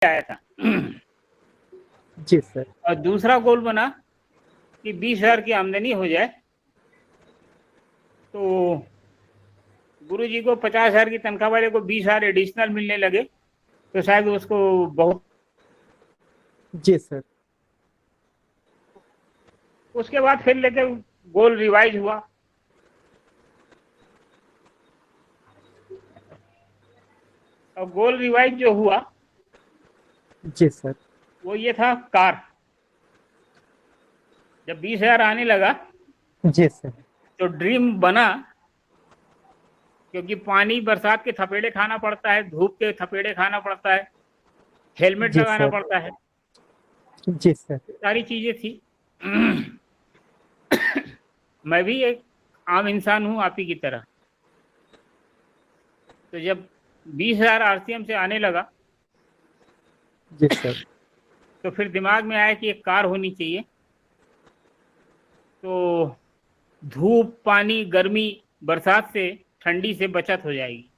आया था। जी सर। और दूसरा गोल बना कि 20,000 की आमदनी हो जाए तो गुरुजी को 50,000 की तनख्वाह वाले को 20,000 एडिशनल मिलने लगे तो शायद उसको बहुत। जी सर। उसके बाद फिर लेके गोल रिवाइज हुआ। और गोल रिवाइज जो हुआ जी सर। वो ये था, कार। जब 20,000 आने लगा जी सर। तो ड्रीम बना, क्योंकि पानी बरसात के थपेड़े खाना पड़ता है, धूप के थपेड़े खाना पड़ता है, हेलमेट जी लगाना सर। पड़ता है, जी सर। सारी चीजें थी। मैं भी एक आम इंसान हूँ आप ही की तरह। तो जब 20,000 आरसीएम से आने लगा जी सर। तो फिर दिमाग में आया कि एक कार होनी चाहिए, तो धूप, पानी, गर्मी, बरसात से, ठंडी से बचत हो जाएगी।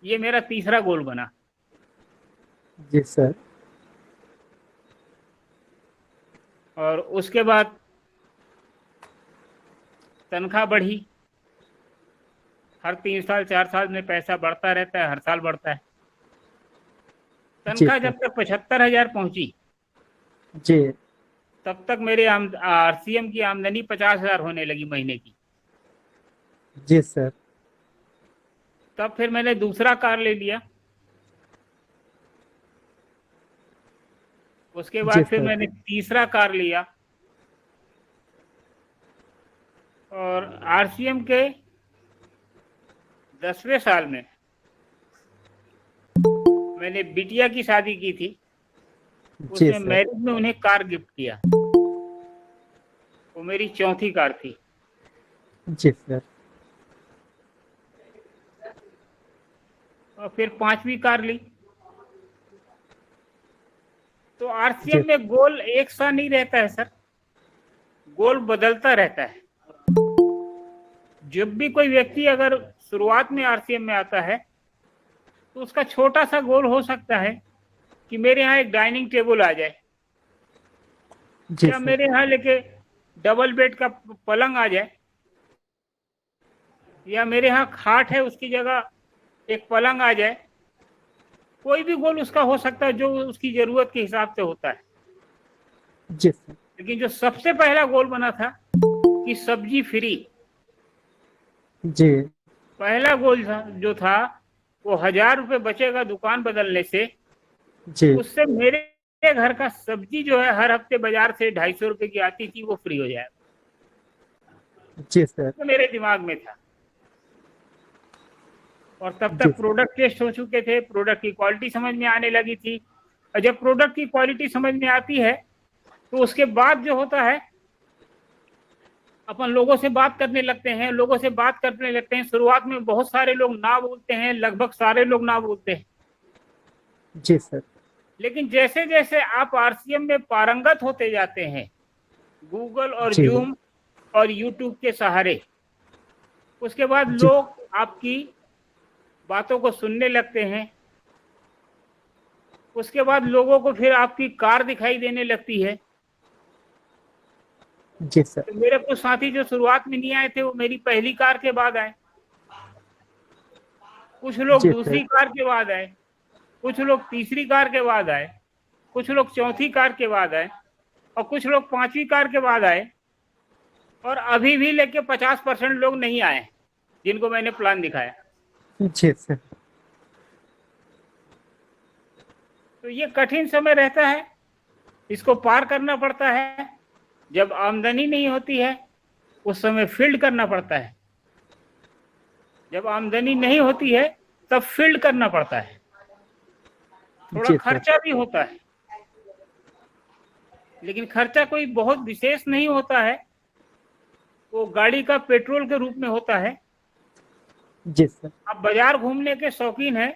ये मेरा तीसरा गोल बना। जी सर। और उसके बाद तनख्वाह बढ़ी। हर 3 साल 4 साल में पैसा बढ़ता रहता है, हर साल बढ़ता है। जी तनख्वाह सर। जब तक 75,000 पहुंची जी। तब तक मेरे आरसीएम की आमदनी 50,000 होने लगी महीने की। जी सर। तब फिर मैंने दूसरा कार ले लिया। उसके जी बाद फिर सर। मैंने तीसरा कार लिया। और आरसीएम के 10वें साल में मैंने बिटिया की शादी की थी। जी उसमें सर। मैरिज में उन्हें कार गिफ्ट किया। वो मेरी चौथी कार थी। जी सर। और फिर 5वीं कार ली। तो जी। आरसीएम में गोल एक सा नहीं रहता है सर, गोल बदलता रहता है। जब भी कोई व्यक्ति अगर शुरुआत में आरसीएम में आता है तो उसका छोटा सा गोल हो सकता है कि मेरे यहाँ एक डाइनिंग टेबल आ जाए, जी या सर। मेरे यहाँ लेके डबल बेड का पलंग आ जाए, या मेरे यहाँ खाट है उसकी जगह एक पलंग आ जाए। कोई भी गोल उसका हो सकता है जो उसकी जरूरत के हिसाब से होता है। जी सर। लेकिन जो सबसे पहला गोल बना था कि सब्जी फ्री, जी। पहला गोल जो था वो 1,000 रुपये बचेगा दुकान बदलने से। जी। उससे मेरे घर का सब्जी जो है हर हफ्ते बाजार से 250 रुपये की आती थी, वो फ्री हो जाएगा। जी सर। तो मेरे दिमाग में था। और तब जी तक सर। प्रोडक्ट टेस्ट हो चुके थे, प्रोडक्ट की क्वालिटी समझ में आने लगी थी। और जब प्रोडक्ट की क्वालिटी समझ में आती है तो उसके बाद जो होता है, अपन लोगों से बात करने लगते हैं, लोगों से बात करने लगते हैं। शुरुआत में बहुत सारे लोग ना बोलते हैं, लगभग सारे लोग ना बोलते हैं। जी सर। लेकिन जैसे जैसे आप आरसीएम में पारंगत होते जाते हैं, गूगल और जी। जूम और यूट्यूब के सहारे, उसके बाद जी। लोग आपकी बातों को सुनने लगते हैं। उसके बाद लोगों को फिर आपकी कार दिखाई देने लगती है। जी सर। तो मेरे कुछ साथी जो शुरुआत में नहीं आए थे वो मेरी पहली कार के बाद आए, कुछ लोग जी सर। दूसरी कार के बाद आए, कुछ लोग तीसरी कार के बाद आए, कुछ लोग चौथी कार के बाद आए, और कुछ लोग 5वीं कार के बाद आए। और अभी भी लेके 50% लोग नहीं आए जिनको मैंने प्लान दिखाया। जी सर। तो ये कठिन समय रहता है, इसको पार करना पड़ता है। जब आमदनी नहीं होती है उस समय फील्ड करना पड़ता है, जब आमदनी नहीं होती है तब फील्ड करना पड़ता है। थोड़ा जी सर। खर्चा भी होता है, लेकिन खर्चा कोई बहुत विशेष नहीं होता है, वो गाड़ी का पेट्रोल के रूप में होता है। जी सर। आप बाजार घूमने के शौकीन हैं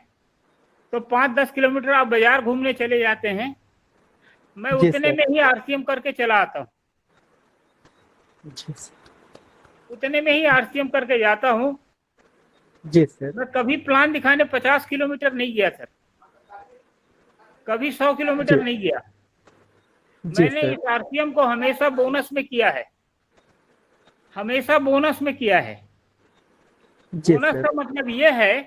तो 5-10 किलोमीटर आप बाजार घूमने चले जाते हैं, मैं जी उतने सर। में ही आरसीएम करके चला आता हूँ, जी सर। उतने में ही आरसीएम करके जाता हूँ। जी सर। मैं कभी प्लान दिखाने 50 किलोमीटर नहीं गया सर। कभी 100 किलोमीटर जी नहीं गया। जी मैंने सर। इस आरसीएम को हमेशा बोनस में किया है, हमेशा बोनस में किया है। जी बोनस सर। का मतलब ये है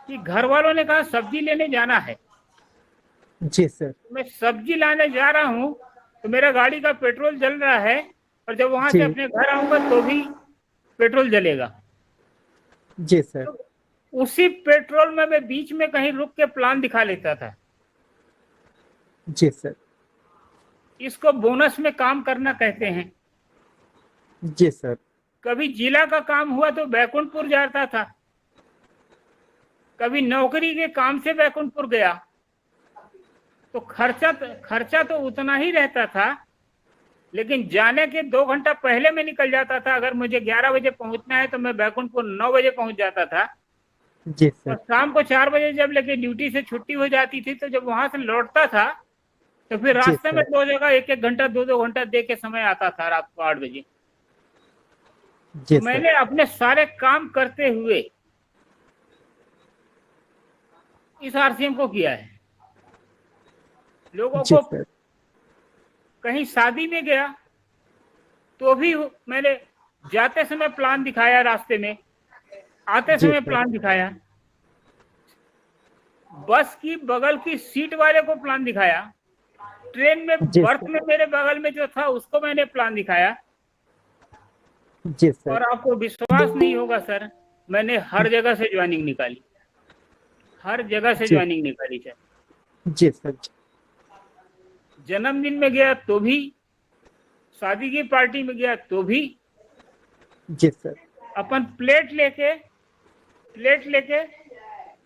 कि घर वालों ने कहा सब्जी लेने जाना है, जी सर। मैं सब्जी लाने जा रहा हूँ, तो मेरा गाड़ी का पेट्रोल जल रहा है, और जब वहां से जी अपने घर आऊंगा तो भी पेट्रोल जलेगा। जी सर। तो उसी पेट्रोल में मैं बीच में कहीं रुक के प्लान दिखा लेता था। जी सर। इसको बोनस में काम करना कहते हैं। जी सर। कभी जिला का काम हुआ तो बैकुंठपुर जाता था, कभी नौकरी के काम से बैकुंठपुर गया, तो खर्चा तो उतना ही रहता था, लेकिन जाने के 2 घंटा पहले मैं निकल जाता था। अगर मुझे 11 बजे पहुंचना है तो मैं बैकुंठपुर 9 बजे पहुंच जाता था, जी और सर। शाम को 4 बजे जब लेके ड्यूटी से छुट्टी हो जाती थी, तो जब वहां से लौटता था तो फिर जी रास्ते में सर। 2 जगह 1-1 घंटा 2-2 घंटा दे के समय आता था रात को 8 बजे। तो जी सर। मैंने अपने सारे काम करते हुए इस आरसीएम को किया है। लोगों जी को सर। कहीं शादी में गया तो भी मैंने जाते समय प्लान दिखाया, रास्ते में आते जी समय सर। प्लान दिखाया, बस की बगल की सीट वाले को प्लान दिखाया, ट्रेन में जी बर्थ सर। में मेरे बगल में जो था उसको मैंने प्लान दिखाया। जी सर। और आपको विश्वास नहीं होगा सर, मैंने हर जगह से ज्वाइनिंग निकाली, हर जगह से जी ज्वाइनिंग निकाली सर। जी सर। जन्मदिन में गया तो भी, शादी की पार्टी में गया तो भी, जी सर। अपन प्लेट लेके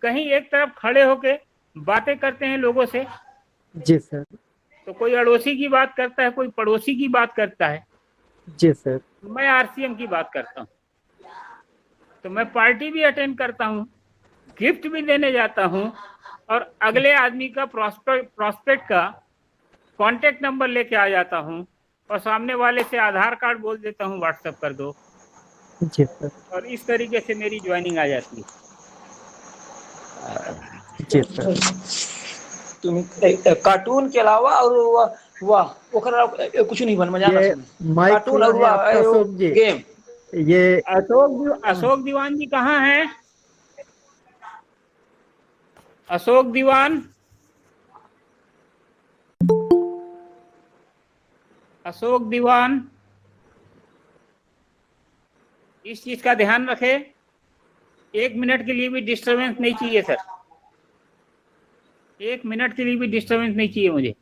कहीं एक तरफ खड़े होके बातें करते हैं लोगों से, जी सर। तो कोई अड़ोसी की बात करता है, कोई पड़ोसी की बात करता है, जी सर। मैं आरसीएम की बात करता हूँ। तो मैं पार्टी भी अटेंड करता हूँ, गिफ्ट भी देने जाता हूँ, और अगले आदमी का प्रोस्पेक्ट का कांटेक्ट नंबर लेके आ जाता हूँ, और सामने वाले से आधार कार्ड बोल देता हूँ व्हाट्सएप कर दो, जी सर। और इस तरीके से मेरी ज्वाइनिंग आ जाती है। जी सर। तुम्ही कार्टून के अलावा और वाह ओकरा कुछ नहीं बन मजा ना ये सुने माइक कार्टून खुला और है वाह आपका अशोक जी। गेम ये अशोक दीवान जी कहाँ हैं? अशोक दीवान, अशोक दीवान, इस चीज का ध्यान रखे, 1 मिनट के लिए भी डिस्टरबेंस नहीं चाहिए सर, 1 मिनट के लिए भी डिस्टरबेंस नहीं चाहिए मुझे,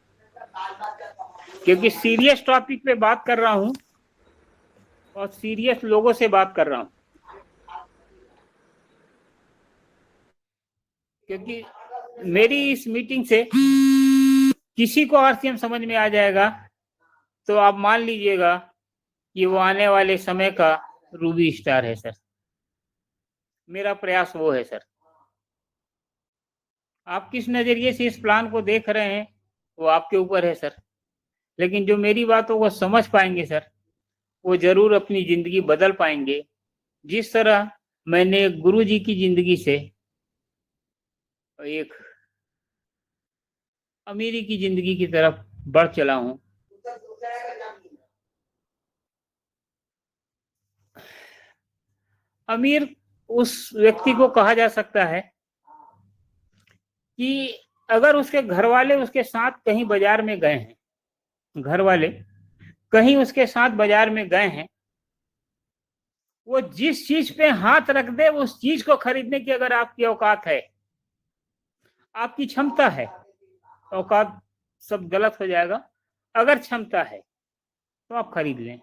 क्योंकि सीरियस टॉपिक पे बात कर रहा हूँ और सीरियस लोगों से बात कर रहा हूँ। क्योंकि मेरी इस मीटिंग से किसी को आरसीएम समझ में आ जाएगा तो आप मान लीजिएगा कि वो आने वाले समय का रूबी स्टार है सर। मेरा प्रयास वो है सर। आप किस नजरिए से इस प्लान को देख रहे हैं वो आपके ऊपर है सर, लेकिन जो मेरी बातों को समझ पाएंगे सर, वो जरूर अपनी जिंदगी बदल पाएंगे। जिस तरह मैंने गुरु जी की जिंदगी से एक अमीरी की जिंदगी की तरफ बढ़ चला हूं। अमीर उस व्यक्ति को कहा जा सकता है कि अगर उसके घर वाले उसके साथ कहीं बाजार में गए हैं, घर वाले कहीं उसके साथ बाजार में गए हैं, वो जिस चीज पे हाथ रख दे उस चीज को खरीदने की अगर आपकी औकात है, आपकी क्षमता है, औकात सब गलत हो जाएगा, अगर क्षमता है तो आप खरीद लें।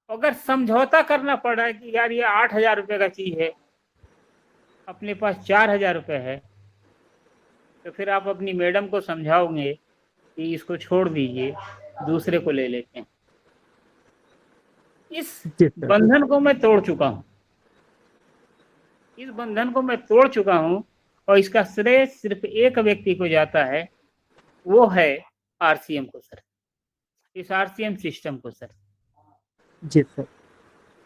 अगर समझौता करना पड़ रहा है कि यार ये 8,000 रुपये का चीज है, अपने पास 4,000 रुपये है, तो फिर आप अपनी मैडम को समझाओगे कि इसको छोड़ दीजिए, दूसरे को ले लेते हैं। इस जी सर। बंधन को मैं तोड़ चुका हूं, इस बंधन को मैं तोड़ चुका हूं, और इसका श्रेय सिर्फ एक व्यक्ति को जाता है, वो है आरसीएम को सर, इस आरसीएम सिस्टम को सर। जी सर।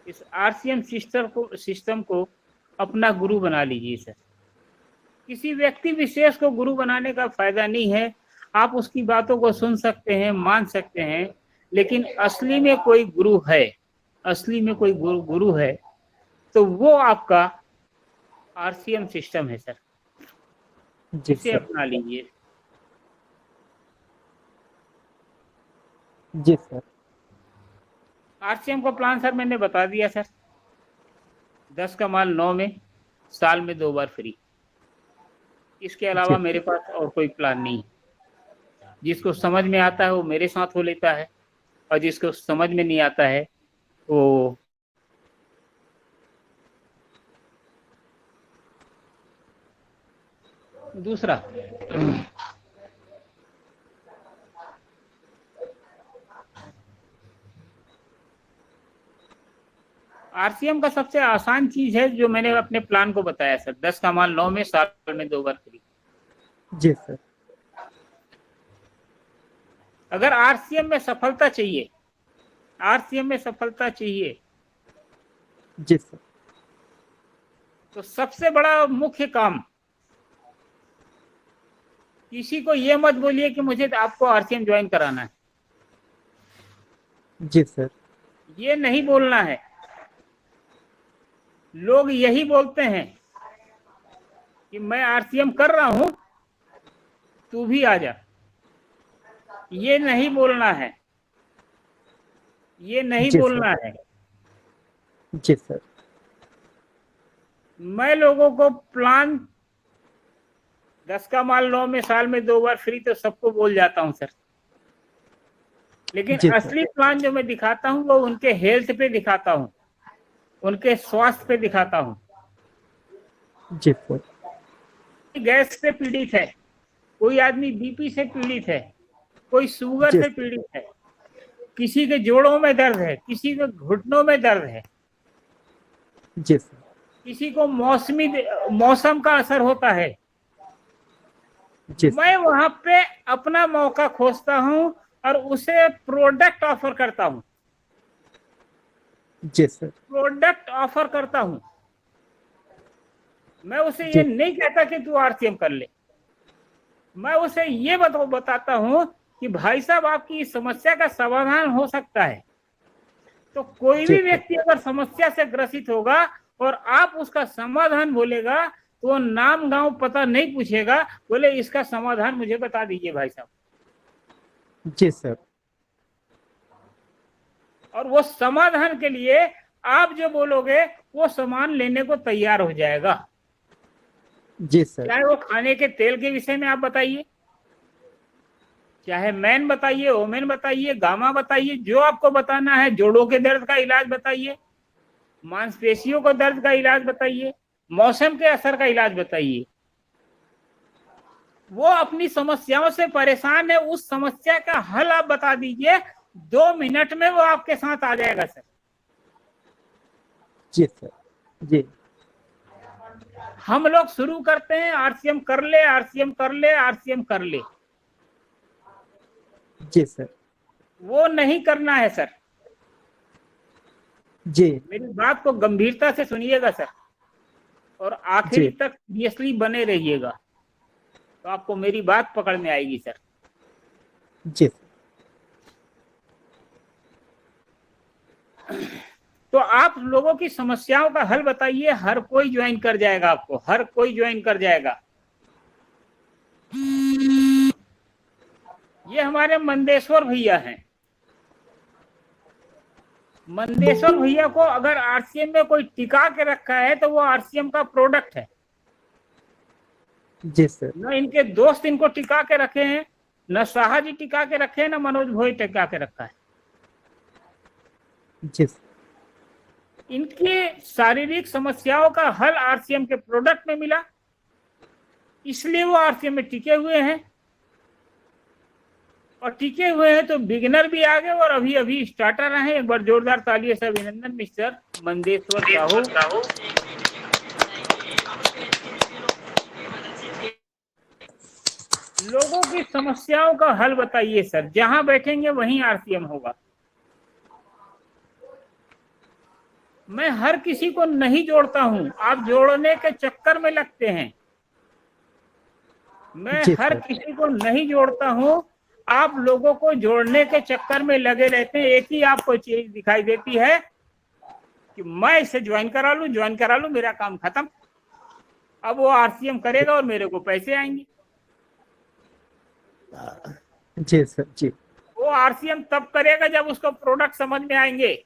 इस आरसीएम सिस्टम को अपना गुरु बना लीजिए सर। किसी व्यक्ति विशेष को गुरु बनाने का फायदा नहीं है। आप उसकी बातों को सुन सकते हैं, मान सकते हैं, लेकिन असली में कोई गुरु है, असली में कोई गुरु है तो वो आपका आरसीएम सिस्टम है सर। जी इसे सर। अपना लीजिए। जी सर। आरसीएम का प्लान सर मैंने बता दिया सर। 10 का माल 9 में, साल में 2 बार फ्री। इसके अलावा जी मेरे पास और कोई प्लान नहीं है। जिसको समझ में आता है वो मेरे साथ हो लेता है, और जिसको समझ में नहीं आता है वो दूसरा। आरसीएम का सबसे आसान चीज है जो मैंने अपने प्लान को बताया सर। 10 का माल 9 में, साल में 2 बार फ्री। जी सर। अगर आरसीएम में सफलता चाहिए, आरसीएम में सफलता चाहिए जी सर। तो सबसे बड़ा मुख्य काम, किसी को ये मत बोलिए कि मुझे आपको आरसीएम ज्वाइन कराना है। जी सर। ये नहीं बोलना है। लोग यही बोलते हैं कि मैं आरसीएम कर रहा हूं, तू भी आ जा। ये नहीं बोलना है, ये नहीं जी सर। बोलना है। जी सर। मैं लोगों को प्लान 10 का माल 9 में, साल में 2 बार फ्री तो सबको बोल जाता हूं सर। लेकिन जी सर। असली प्लान जो मैं दिखाता हूं वो उनके हेल्थ पे दिखाता हूं, उनके स्वास्थ्य पे दिखाता हूं। जी सर। गैस से पीड़ित है, कोई आदमी बीपी से पीड़ित है, कोई शुगर जी से पीड़ित है, किसी के जोड़ों में दर्द है, किसी के घुटनों में दर्द है, जी सर। किसी को मौसम का असर होता है। जी सर। मैं वहां पे अपना मौका खोजता हूं और उसे प्रोडक्ट ऑफर करता हूं, जी सर। प्रोडक्ट ऑफर करता हूं। मैं उसे जी ये नहीं कहता कि तू आरसीएम कर ले। मैं उसे ये बताता हूं कि भाई साहब आपकी इस समस्या का समाधान हो सकता है। तो कोई जी भी सर। व्यक्ति अगर समस्या से ग्रसित होगा और आप उसका समाधान बोलेगा तो वो नाम गांव पता नहीं पूछेगा, बोले इसका समाधान मुझे बता दीजिए भाई साहब। जी सर। और वो समाधान के लिए आप जो बोलोगे वो सामान लेने को तैयार हो जाएगा। जी सर। चाहे वो खाने के तेल के विषय में आप बताइए, चाहे मैन बताइए, ओमेन बताइए, गामा बताइए, जो आपको बताना है। जोड़ों के दर्द का इलाज बताइए, मांसपेशियों को दर्द का इलाज बताइए, मौसम के असर का इलाज बताइए। वो अपनी समस्याओं से परेशान है, उस समस्या का हल आप बता दीजिए, 2 मिनट में वो आपके साथ आ जाएगा सर। जी सर। जी। हम लोग शुरू करते हैं आरसीएम कर ले, आरसीएम कर ले, आरसीएम कर ले। जी सर। वो नहीं करना है सर। जी। मेरी बात को गंभीरता से सुनिएगा सर, और आखिरी जी। तक सीरियसली बने रहिएगा, तो आपको मेरी बात पकड़ में आएगी सर। जी। तो आप लोगों की समस्याओं का हल बताइए, हर कोई ज्वाइन कर जाएगा आपको, हर कोई ज्वाइन कर जाएगा। ये हमारे मंदेश्वर भैया हैं। मंदेश्वर भैया को अगर आरसीएम में कोई टिका के रखा है तो वो आरसीएम का प्रोडक्ट है। जी सर। न इनके दोस्त इनको टिका के रखे हैं, न शाह जी टिका के रखे हैं, न मनोज भोई टिका के रखा है। जी सर। इनकी शारीरिक समस्याओं का हल आरसीएम के प्रोडक्ट में मिला, इसलिए वो आरसीएम में टिके हुए हैं। और टिके हुए हैं तो बिगिनर भी आ गए और अभी अभी स्टार्टर हैं। एक बार जोरदार तालियों से अभिनंदन मिस्टर मंदेश्वर साहू। लोगों की समस्याओं का हल बताइए सर, जहां बैठेंगे वहीं आरसीएम होगा। मैं हर किसी को नहीं जोड़ता हूं, आप जोड़ने के चक्कर में लगते हैं। मैं जी हर सर। किसी को नहीं जोड़ता हूँ, आप लोगों को जोड़ने के चक्कर में लगे रहते हैं। एक ही आपको चीज दिखाई देती है कि मैं इसे ज्वाइन करा लूं, मेरा काम खत्म। अब वो आरसीएम करेगा और मेरे को पैसे आएंगे। जी सर। जी वो आरसीएम तब करेगा जब उसको प्रोडक्ट समझ में आएंगे।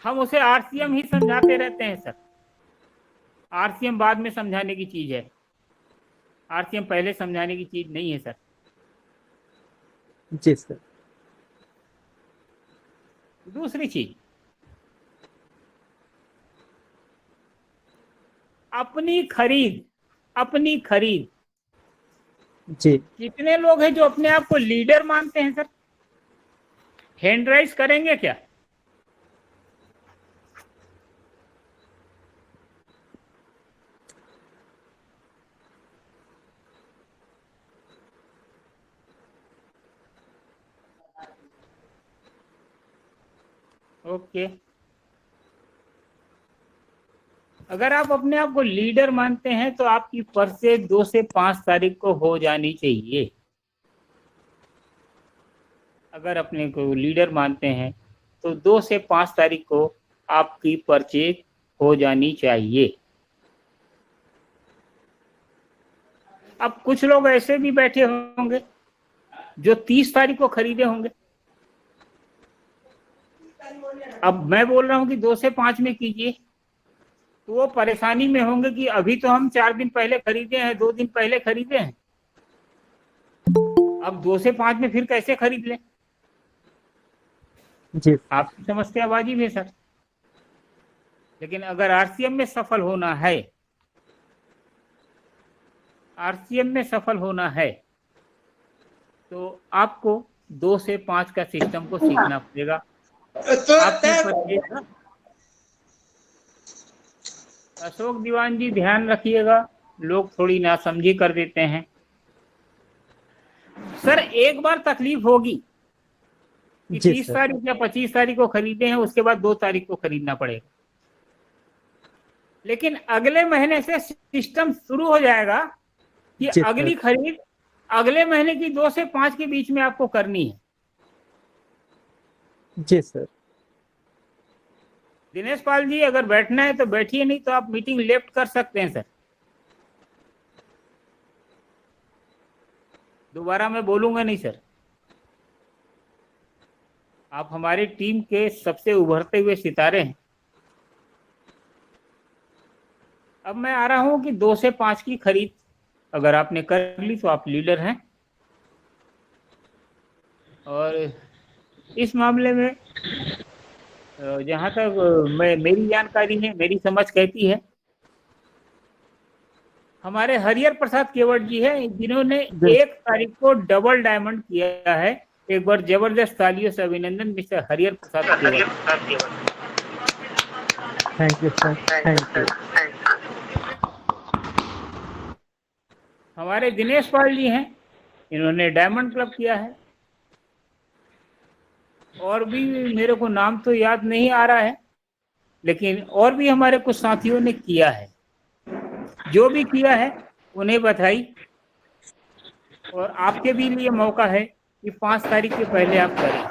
हम उसे आरसीएम ही समझाते रहते हैं सर। आरसीएम बाद में समझाने की चीज है, आरसीएम पहले समझाने की चीज नहीं है सर। जी सर। दूसरी चीज, अपनी खरीद, अपनी खरीद। जी कितने लोग हैं जो अपने आप को लीडर मानते हैं सर? हैंड राइज करेंगे क्या? ओके। अगर आप अपने आप को लीडर मानते हैं तो आपकी परचेज 2 से 5 तारीख को हो जानी चाहिए। अगर अपने को लीडर मानते हैं तो 2 से 5 तारीख को आपकी परचेज हो जानी चाहिए। अब कुछ लोग ऐसे भी बैठे होंगे जो 30 तारीख को खरीदे होंगे। अब मैं बोल रहा हूं कि 2 से 5 में कीजिए, तो वो परेशानी में होंगे कि अभी तो हम 4 दिन पहले खरीदे हैं, 2 दिन पहले खरीदे हैं, अब 2 से 5 में फिर कैसे खरीद लें? जी आपकी समस्याबाजी में सर। लेकिन अगर आरसीएम में सफल होना है, आरसीएम में सफल होना है, तो आपको 2 से 5 का सिस्टम को सीखना पड़ेगा। आपकी परचेज, अशोक दीवान जी ध्यान रखिएगा, लोग थोड़ी नासमझी कर देते हैं सर। एक बार तकलीफ होगी कि जी 30 सर। तारीख या 25 तारीख को खरीदे हैं, उसके बाद 2 तारीख को खरीदना पड़ेगा। लेकिन अगले महीने से सिस्टम शुरू हो जाएगा कि जी अगली सर। खरीद अगले महीने की 2 से 5 के बीच में आपको करनी है। जी सर। दिनेश पाल जी, अगर बैठना है तो बैठिए, नहीं तो आप मीटिंग लेफ्ट कर सकते हैं सर। दोबारा मैं बोलूंगा नहीं सर। आप हमारी टीम के सबसे उभरते हुए सितारे हैं। अब मैं आ रहा हूं कि 2 से 5 की खरीद अगर आपने कर ली तो आप लीडर हैं। और इस मामले में जहां तक मेरी जानकारी है, मेरी समझ कहती है, हमारे हरिहर प्रसाद केवट जी हैं जिन्होंने 1 तारीख को डबल डायमंड किया है। एक बार जबरदस्त तालियों से अभिनंदन mister Harihar Prasad Kewat. Thank you sir. Thank you. हमारे दिनेश पाल जी हैं, इन्होंने डायमंड क्लब किया है। और भी मेरे को नाम तो याद नहीं आ रहा है, लेकिन और भी हमारे कुछ साथियों ने किया है। जो भी किया है उन्हें बधाई। और आपके भी लिए मौका है कि 5 तारीख के पहले आप करें,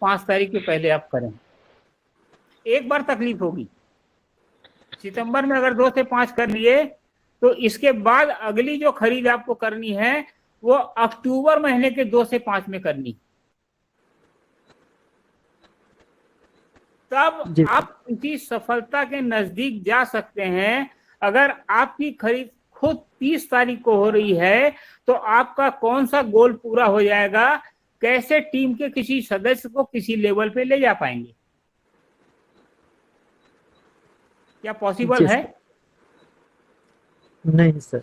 5 तारीख के पहले आप करें। एक बार तकलीफ होगी, सितंबर में अगर 2 से 5 कर लिए तो इसके बाद अगली जो खरीद आपको करनी है वो अक्टूबर महीने के 2 से 5 में करनी। तब जी सर। आप किसी सफलता के नजदीक जा सकते हैं। अगर आपकी खरीद खुद 30 तारीख को हो रही है तो आपका कौन सा गोल पूरा हो जाएगा, कैसे टीम के किसी सदस्य को किसी लेवल पे ले जा पाएंगे? क्या पॉसिबल जी है? सर। नहीं सर।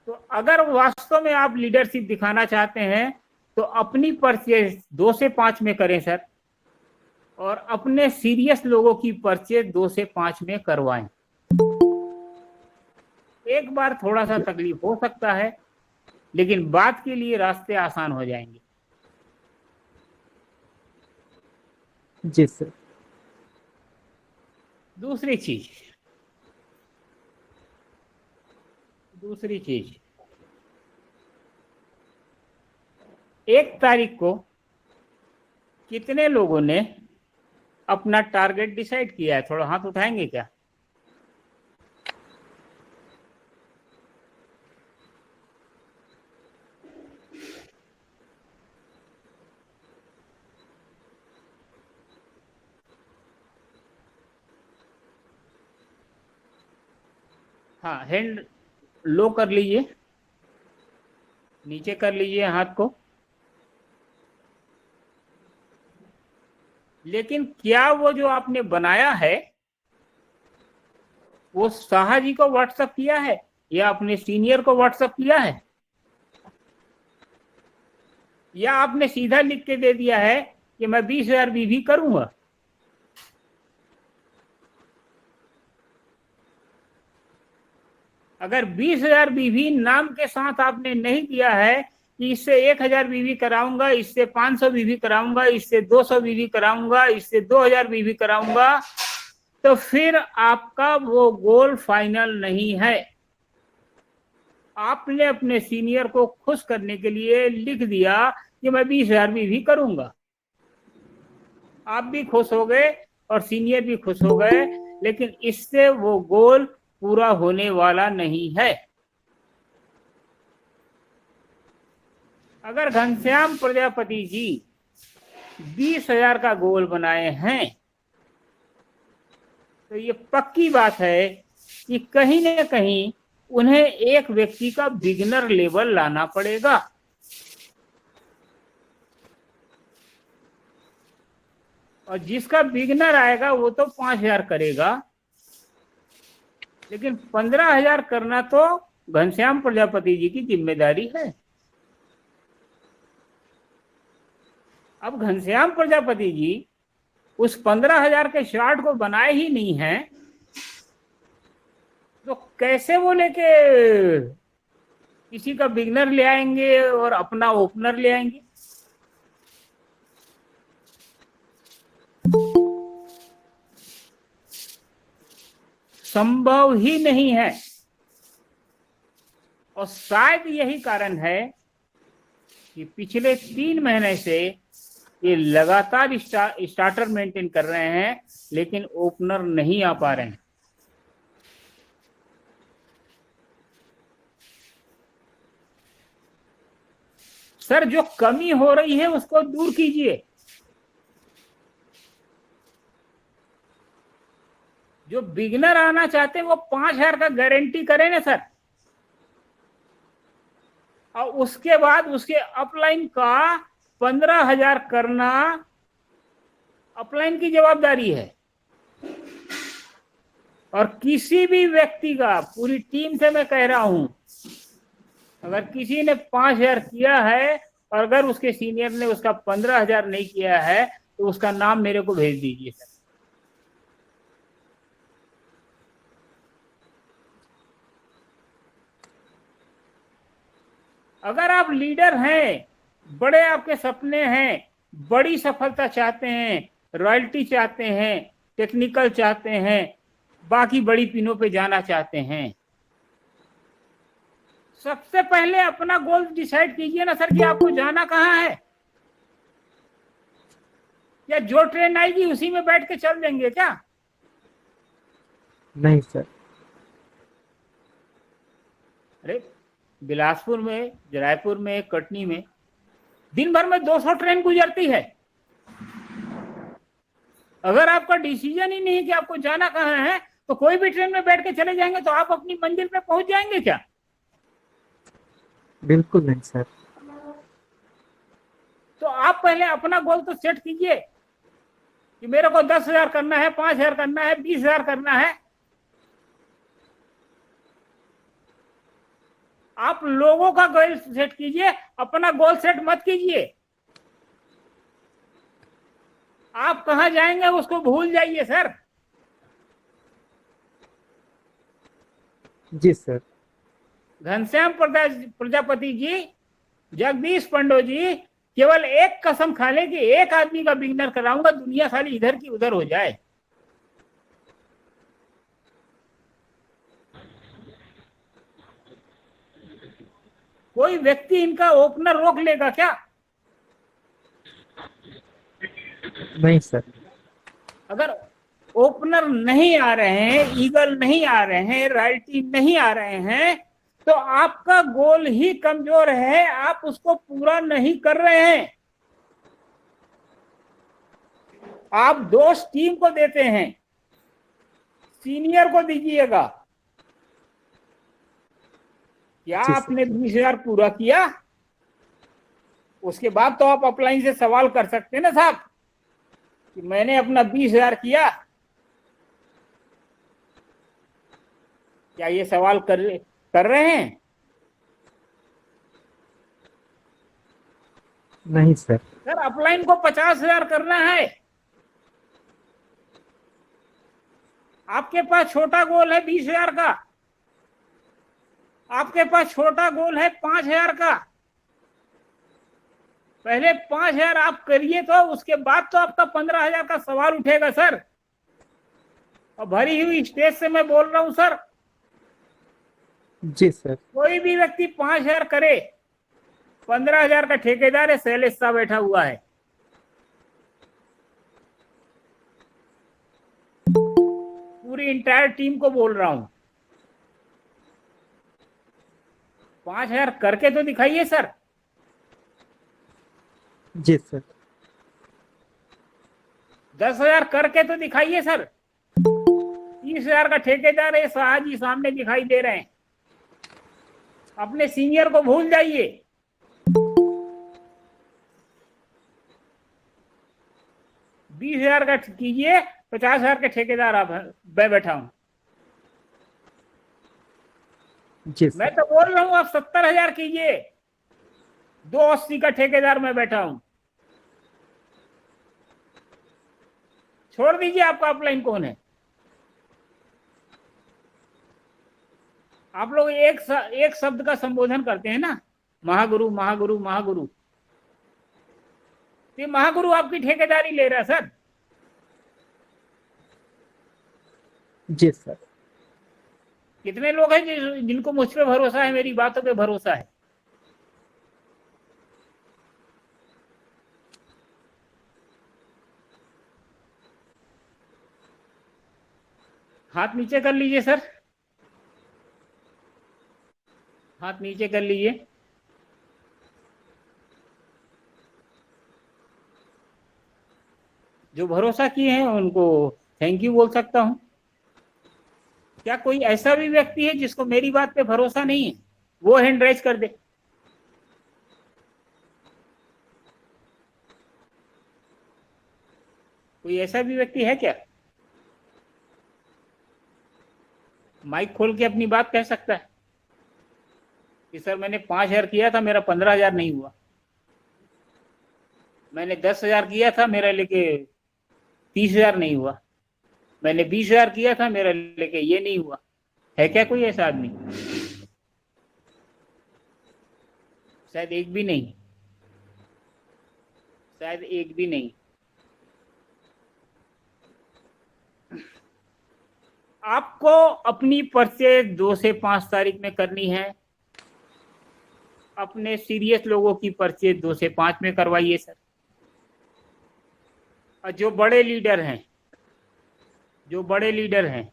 तो अगर वास्तव में आप लीडरशिप दिखाना चाहते हैं तो अपनी परचेज 2 से 5 में करें सर, और अपने सीरियस लोगों की परचेज 2 से 5 में करवाएं। एक बार थोड़ा सा तकलीफ हो सकता है, लेकिन बाद के लिए रास्ते आसान हो जाएंगे। जी सर। दूसरी चीज दूसरी चीज 1 तारीख को कितने लोगों ने अपना टारगेट डिसाइड किया है? थोड़ा हाथ उठाएंगे क्या? हाँ, हैंड लो कर लीजिए, नीचे कर लीजिए हाथ को। लेकिन क्या वो जो आपने बनाया है वो शाह जी को व्हाट्सएप किया है या अपने सीनियर को व्हाट्सएप किया है, या आपने सीधा लिख के दे दिया है कि मैं 20,000 बीवी करूंगा? अगर 20,000 बीवी नाम के साथ आपने नहीं दिया है कि इससे 1,000 बीवी कराऊंगा, इससे 500 बीवी कराऊंगा, इससे 200 बीवी कराऊंगा, इससे 2,000 बीवी कराऊंगा, तो फिर आपका वो गोल फाइनल नहीं है। आपने अपने सीनियर को खुश करने के लिए लिख दिया कि मैं 20,000 बीवी करूंगा। आप भी खुश हो गए और सीनियर भी खुश हो गए, लेकिन इससे वो गोल पूरा होने वाला नहीं है। अगर घनश्याम प्रजापति जी 20,000 का गोल बनाए हैं तो ये पक्की बात है कि कहीं न कहीं उन्हें एक व्यक्ति का बिगिनर लेवल लाना पड़ेगा। और जिसका बिगिनर आएगा वो तो 5,000 करेगा, लेकिन 15,000 करना तो घनश्याम प्रजापति जी की जिम्मेदारी है। अब घनश्याम प्रजापति जी उस 15,000 के शार्ट को बनाए ही नहीं है, तो कैसे वो लेके किसी का बिगनर ले आएंगे और अपना ओपनर ले आएंगे? संभव ही नहीं है। और शायद यही कारण है कि पिछले 3 महीने से ये लगातार स्टार्टर मेंटेन कर रहे हैं, लेकिन ओपनर नहीं आ पा रहे हैं। सर, जो कमी हो रही है उसको दूर कीजिए। जो बिगनर आना चाहते हैं वो 5,000 का गारंटी करें ना सर, और उसके बाद उसके अपलाइन का 15,000 करना अपलाइन की जवाबदारी है। और किसी भी व्यक्ति का, पूरी टीम से मैं कह रहा हूं, अगर किसी ने 5,000 किया है और अगर उसके सीनियर ने उसका 15,000 नहीं किया है तो उसका नाम मेरे को भेज दीजिए सर। अगर आप लीडर हैं, बड़े आपके सपने हैं, बड़ी सफलता चाहते हैं, रॉयल्टी चाहते हैं, टेक्निकल चाहते हैं, बाकी बड़ी पिनों पे जाना चाहते हैं, सबसे पहले अपना गोल डिसाइड कीजिए ना सर कि आपको जाना कहाँ है। या जो ट्रेन आएगी उसी में बैठ के चल देंगे क्या? नहीं सर। अरे बिलासपुर में, रायपुर में, कटनी में दिन भर में 200 ट्रेन गुजरती है। अगर आपका डिसीजन ही नहीं है कि आपको जाना कहाँ है, तो कोई भी ट्रेन में बैठ के चले जाएंगे तो आप अपनी मंजिल पे पहुंच जाएंगे क्या? बिल्कुल नहीं सर। तो आप पहले अपना गोल तो सेट कीजिए कि मेरे को 10,000 करना है, 5,000 करना है, 20,000 करना है। आप लोगों का गोल सेट कीजिए, अपना गोल सेट मत कीजिए। आप कहां जाएंगे उसको भूल जाइए सर। जी सर। घनश्याम प्रजापति जी, जगदीश पंडो जी केवल एक कसम खा ले कि एक आदमी का बिगनर कराऊंगा, दुनिया सारी इधर की उधर हो जाए। कोई व्यक्ति इनका ओपनर रोक लेगा क्या? नहीं सर। अगर ओपनर नहीं आ रहे हैं, ईगल नहीं आ रहे हैं, राइटी नहीं आ रहे हैं, तो आपका गोल ही कमजोर है, आप उसको पूरा नहीं कर रहे हैं। आप दोष टीम को देते हैं, सीनियर को दीजिएगा। क्या जी सर। आपने 20,000 पूरा किया? उसके बाद तो आप अपलाइन से सवाल कर सकते हैं ना साहब कि मैंने अपना 20,000 किया। क्या ये सवाल कर रहे हैं? नहीं सर। सर अपलाइन को 50,000 करना है। आपके पास छोटा गोल है 20,000 का, आपके पास छोटा गोल है 5,000 का। पहले 5,000 आप करिए, तो उसके बाद तो आपका 15,000 का सवाल उठेगा सर। और भरी हुई स्टेज से मैं बोल रहा हूं सर, जी सर। कोई भी व्यक्ति 5,000 करे, 15,000 का ठेकेदार है, शैलेश साहब बैठा हुआ है। पूरी इंटायर टीम को बोल रहा हूं, 5,000 करके तो दिखाइए सर। जी सर। 10,000 करके तो दिखाइए सर। 30,000 का ठेकेदार है, शाह जी सामने दिखाई दे रहे हैं। अपने सीनियर को भूल जाइए। बीस 20,000 का कीजिए, 50,000 के ठेकेदार आप मैं बैठा हूं। जी मैं सर। तो बोल रहा हूं आप 70,000 कीजिए, 280 का ठेकेदार मैं बैठा हूं। छोड़ दीजिए, आपका अपलाइन कौन है? आप लोग एक शब्द का संबोधन करते हैं ना, महागुरु महागुरु महागुरु। ये महागुरु आपकी ठेकेदारी ले रहा है सर। जी सर। कितने लोग हैं जिनको मुझ पे भरोसा है, मेरी बातों पे भरोसा है? हाथ नीचे कर लीजिए सर, हाथ नीचे कर लीजिए। जो भरोसा किए हैं उनको थैंक यू बोल सकता हूं। क्या कोई ऐसा भी व्यक्ति है जिसको मेरी बात पे भरोसा नहीं है? वो हैंड राइज कर दे। कोई ऐसा भी व्यक्ति है क्या? माइक खोल के अपनी बात कह सकता है कि सर मैंने 5,000 किया था, मेरा 15,000 नहीं हुआ। मैंने 10,000 किया था, मेरा लेके 30,000 नहीं हुआ। मैंने 20,000 किया था, मेरा लेके ये नहीं हुआ। है क्या कोई ऐसा आदमी? शायद एक भी नहीं, शायद एक भी नहीं। आपको अपनी परचेज 2 से 5 तारीख में करनी है। अपने सीरियस लोगों की परचेज 2 से 5 में करवाइए सर। और जो बड़े लीडर हैं, जो बड़े लीडर हैं,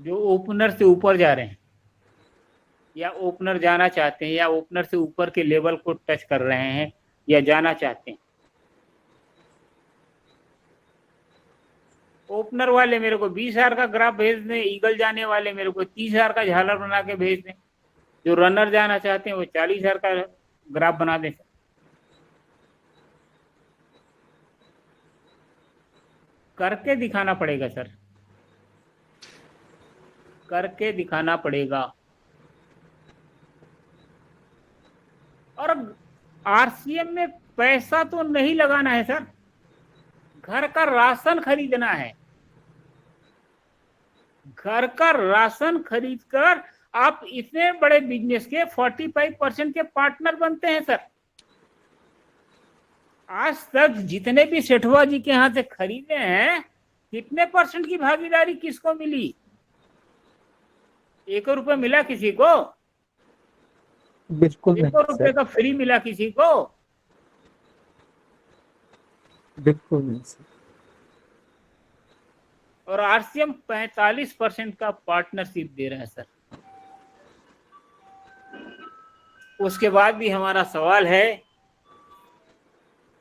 जो ओपनर से ऊपर जा रहे हैं या ओपनर जाना चाहते हैं या ओपनर से ऊपर के लेवल को टच कर रहे हैं या जाना चाहते हैं, ओपनर वाले मेरे को 20,000 का ग्राफ भेज दें, ईगल जाने वाले मेरे को 30,000 का झालर बना के भेज दें, जो रनर जाना चाहते हैं वो 40,000 का ग्राफ बना दें। करके दिखाना पड़ेगा सर, करके दिखाना पड़ेगा। और आरसीएम में पैसा तो नहीं लगाना है सर, घर का राशन खरीदना है। घर का राशन खरीदकर आप इतने बड़े बिजनेस के 45% के पार्टनर बनते हैं सर। आज तक जितने भी सेठवा जी के यहाँ से खरीदे हैं, कितने % की भागीदारी किसको मिली? 1 रुपये मिला किसी को? बिल्कुल 1 नहीं रुपए सर, का फ्री मिला किसी को? बिल्कुल नहीं सर। और आरसीएम 45% का पार्टनरशिप दे रहा है सर। उसके बाद भी हमारा सवाल है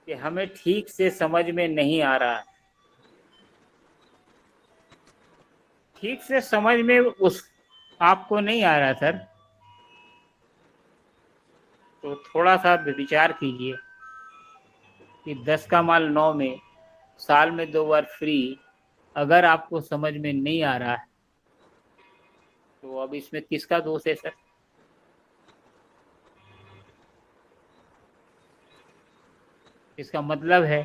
कि हमें ठीक से समझ में नहीं आ रहा है। ठीक से समझ में उस आपको नहीं आ रहा सर, तो थोड़ा सा विचार कीजिए कि 10 का माल 9 में, साल में 2 बार फ्री, अगर आपको समझ में नहीं आ रहा है तो अब इसमें किसका दोष है सर? इसका मतलब है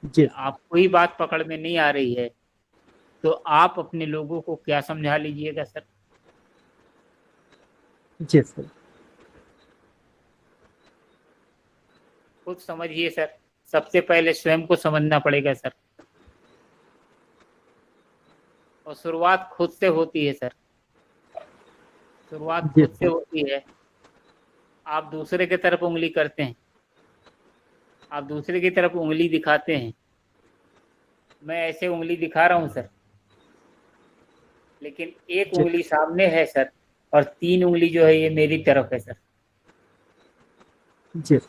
कि जी सर, आपको ही बात पकड़ में नहीं आ रही है, तो आप अपने लोगों को क्या समझा लीजिएगा सर? जी सर, खुद समझिए सर। सबसे पहले स्वयं को समझना पड़ेगा सर, और शुरुआत खुद से होती है सर। शुरुआत जी खुद से सर, होती है। आप दूसरे की तरफ उंगली करते हैं, आप दूसरे की तरफ उंगली दिखाते हैं। मैं ऐसे उंगली दिखा रहा हूं सर, लेकिन एक जी उंगली सामने है सर, और 3 उंगली जो है ये मेरी तरफ है सर। जी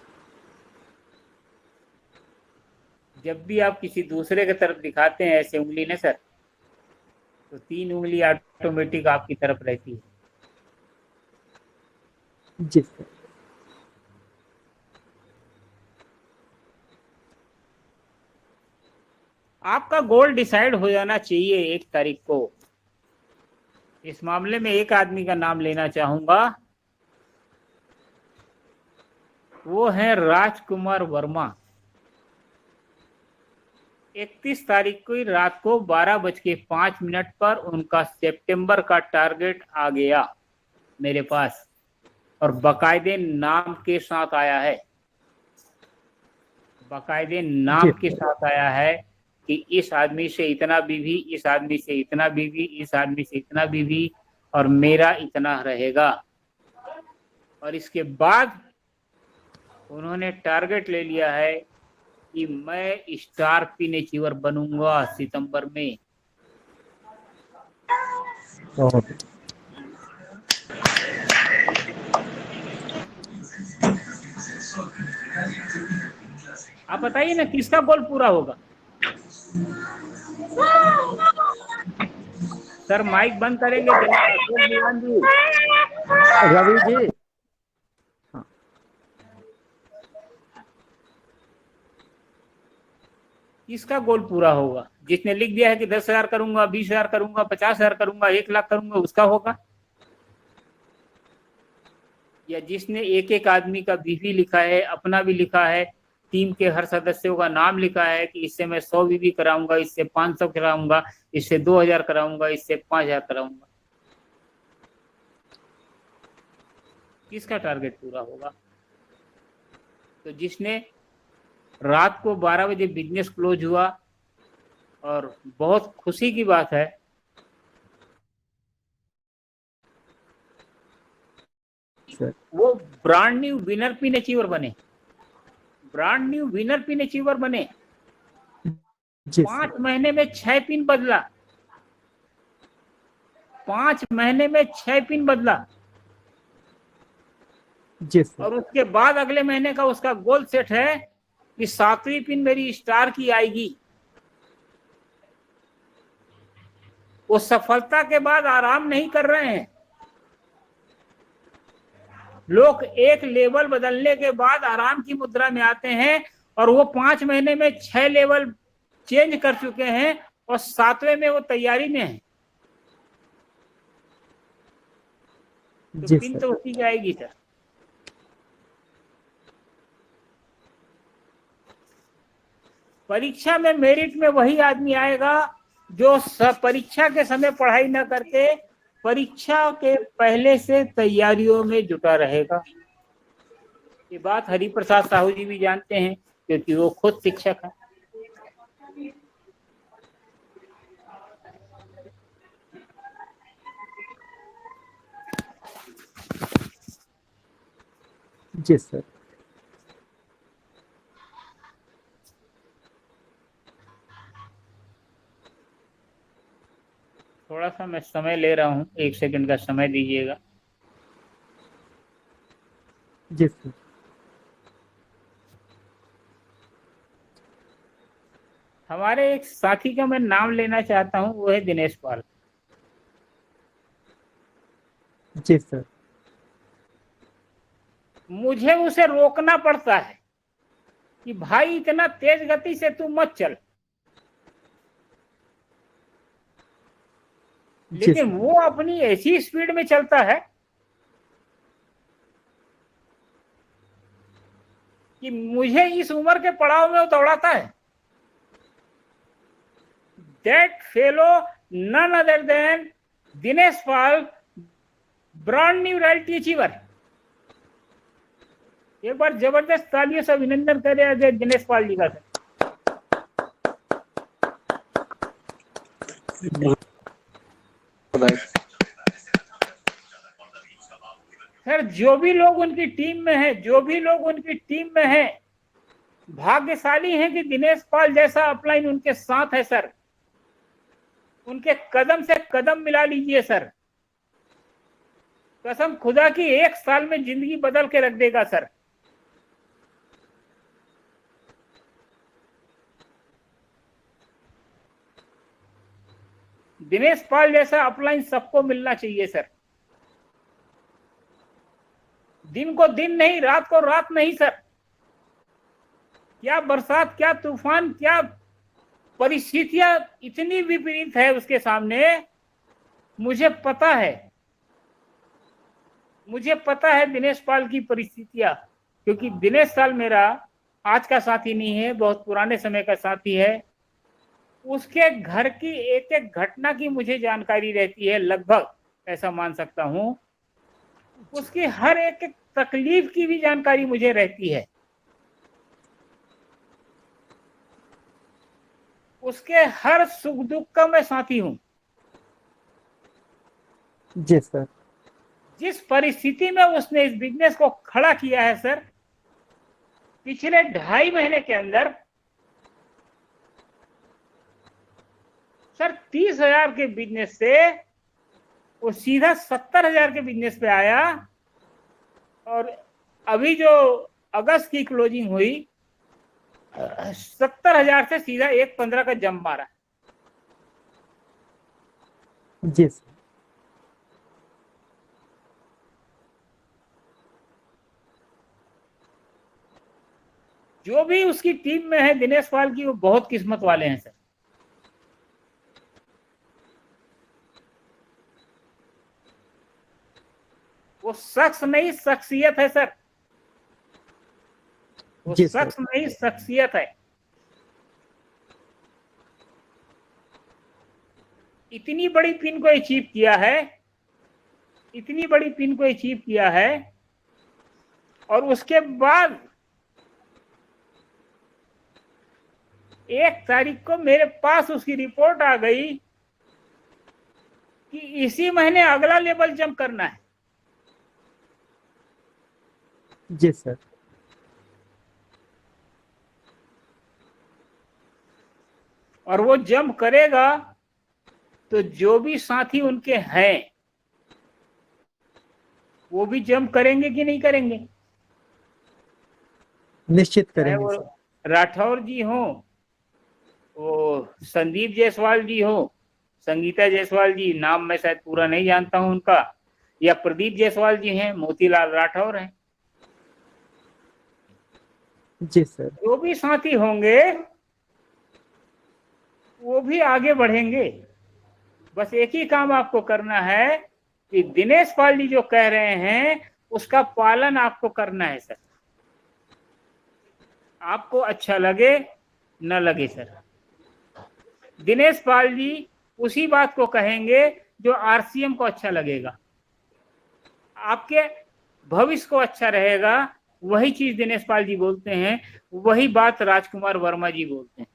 जब भी आप किसी दूसरे की तरफ दिखाते हैं ऐसे उंगली ने सर, तो 3 उंगली ऑटोमेटिक आपकी तरफ रहती है। जी सर, आपका गोल डिसाइड हो जाना चाहिए 1 तारीख को। इस मामले में एक आदमी का नाम लेना चाहूंगा, वो है राजकुमार वर्मा। 31 तारीख को ही रात को 12:05 पर उनका सितंबर का टारगेट आ गया मेरे पास, और बकायदे नाम के साथ आया है। बकायदे जी नाम के सर, साथ आया है कि इस आदमी से इतना बीवी, इस आदमी से इतना बीवी, इस आदमी से इतना बीवी, और मेरा इतना रहेगा। और इसके बाद उन्होंने टारगेट ले लिया है कि मैं स्टार पिन अचीवर बनूंगा सितंबर में। और आप बताइए ना किसका गोल पूरा होगा? सर माइक बंद करेंगे अशोक दीवान जी? रवि जी। हाँ, किसका गोल पूरा होगा? जिसने लिख दिया है कि 10,000 करूंगा, 20,000 करूंगा, 50,000 करूंगा, 1 लाख करूंगा, उसका होगा? या जिसने एक एक आदमी का बीवी लिखा है, अपना भी लिखा है, टीम के हर सदस्यों का नाम लिखा है कि इससे मैं 100 बीवी कराऊंगा, इससे 500 कराऊंगा, इससे 2,000 कराऊंगा, इससे 5,000 कराऊंगा? किसका टारगेट पूरा होगा? तो जिसने रात को 12 बजे बिजनेस क्लोज हुआ, और बहुत खुशी की बात है सर, वो brand new winner pin achiever बने। Brand new winner pin achiever बने। जी 5 सर, महीने में 6 पिन बदला। 5 महीने में 6 पिन बदला। जी सर, और उसके बाद अगले महीने का उसका गोल सेट है कि 7वीं पिन मेरी स्टार की आएगी। वो सफलता के बाद आराम नहीं कर रहे हैं। लोग एक लेवल बदलने के बाद आराम की मुद्रा में आते हैं, और वो 5 महीने में 6 लेवल चेंज कर चुके हैं, और 7वें में वो तैयारी में है। तो जी पिन सर, तो उसी की आएगी सर। परीक्षा में मेरिट में वही आदमी आएगा जो परीक्षा के समय पढ़ाई न करके परीक्षा के पहले से तैयारियों में जुटा रहेगा। ये बात हरिप्रसाद साहू जी भी जानते हैं, क्योंकि वो खुद शिक्षक है। जी सर। थोड़ा सा मैं समय ले रहा हूँ, 1 सेकंड का समय दीजिएगा। जी सर। हमारे एक साथी का मैं नाम लेना चाहता हूँ, वो है दिनेश पाल। जी सर। मुझे उसे रोकना पड़ता है कि भाई इतना तेज गति से तू मत चल, जी लेकिन सर। वो अपनी ऐसी स्पीड में चलता है कि मुझे इस उम्र के पड़ाव में वो दौड़ाता है। That fellow none other than Dinesh Pal, brand new royalty achiever. एक बार जबरदस्त तालियों से अभिनंदन करें दिनेश पाल जी का। सर जो भी लोग उनकी टीम में हैं, जो भी लोग उनकी टीम में हैं, भाग्यशाली हैं कि दिनेश पाल जैसा अपलाइन उनके साथ है सर। उनके कदम से कदम मिला लीजिए सर, कसम खुदा की 1 साल में जिंदगी बदल के रख देगा सर। दिनेश पाल जैसा अपलाइन सबको मिलना चाहिए सर। दिन को दिन नहीं, रात को रात नहीं सर। क्या बरसात, क्या तूफान, क्या परिस्थितियां इतनी विपरीत है उसके सामने, मुझे पता है। मुझे पता है दिनेश पाल की परिस्थितियां, क्योंकि दिनेश पाल मेरा आज का साथी नहीं है, बहुत पुराने समय का साथी है। उसके घर की एक एक घटना की मुझे जानकारी रहती है, लगभग ऐसा मान सकता हूं। उसकी हर एक एक तकलीफ की भी जानकारी मुझे रहती है। उसके हर सुख दुख का मैं साथी हूं। जी सर। जिस परिस्थिति में उसने इस बिजनेस को खड़ा किया है सर, पिछले 2.5 महीने के अंदर सर 30,000 के बिजनेस से वो सीधा 70,000 के बिजनेस पे आया। और अभी जो अगस्त की क्लोजिंग हुई, 70,000 से सीधा 1.15 का जंप मारा। जी सर। जो भी उसकी टीम में है दिनेश पाल की, वो बहुत किस्मत वाले हैं सर। वो शख्स नहीं शख्सियत है सर। वो जी सर। शख्स नहीं शख्सियत है। इतनी बड़ी पिन को अचीव किया है, इतनी बड़ी पिन को अचीव किया है, और उसके बाद 1 तारीख को मेरे पास उसकी रिपोर्ट आ गई कि इसी महीने अगला लेवल जंप करना है। जी सर। और वो जंप करेगा तो जो भी साथी उनके हैं वो भी जंप करेंगे कि नहीं करेंगे? निश्चित चाहे करेंगे वो सर। राठौर जी हो, वो संदीप जायसवाल जी हो, संगीता जायसवाल जी, नाम मैं शायद पूरा नहीं जानता हूं उनका, या प्रदीप जायसवाल जी हैं, मोतीलाल राठौर हैं। जी सर। जो भी साथी होंगे वो भी आगे बढ़ेंगे। बस एक ही काम आपको करना है कि दिनेश पाल जी जो कह रहे हैं उसका पालन आपको करना है सर। आपको अच्छा लगे न लगे सर, दिनेश पाल जी उसी बात को कहेंगे जो आरसीएम को अच्छा लगेगा, आपके भविष्य को अच्छा रहेगा। वही चीज दिनेश पाल जी बोलते हैं, वही बात राजकुमार वर्मा जी बोलते हैं,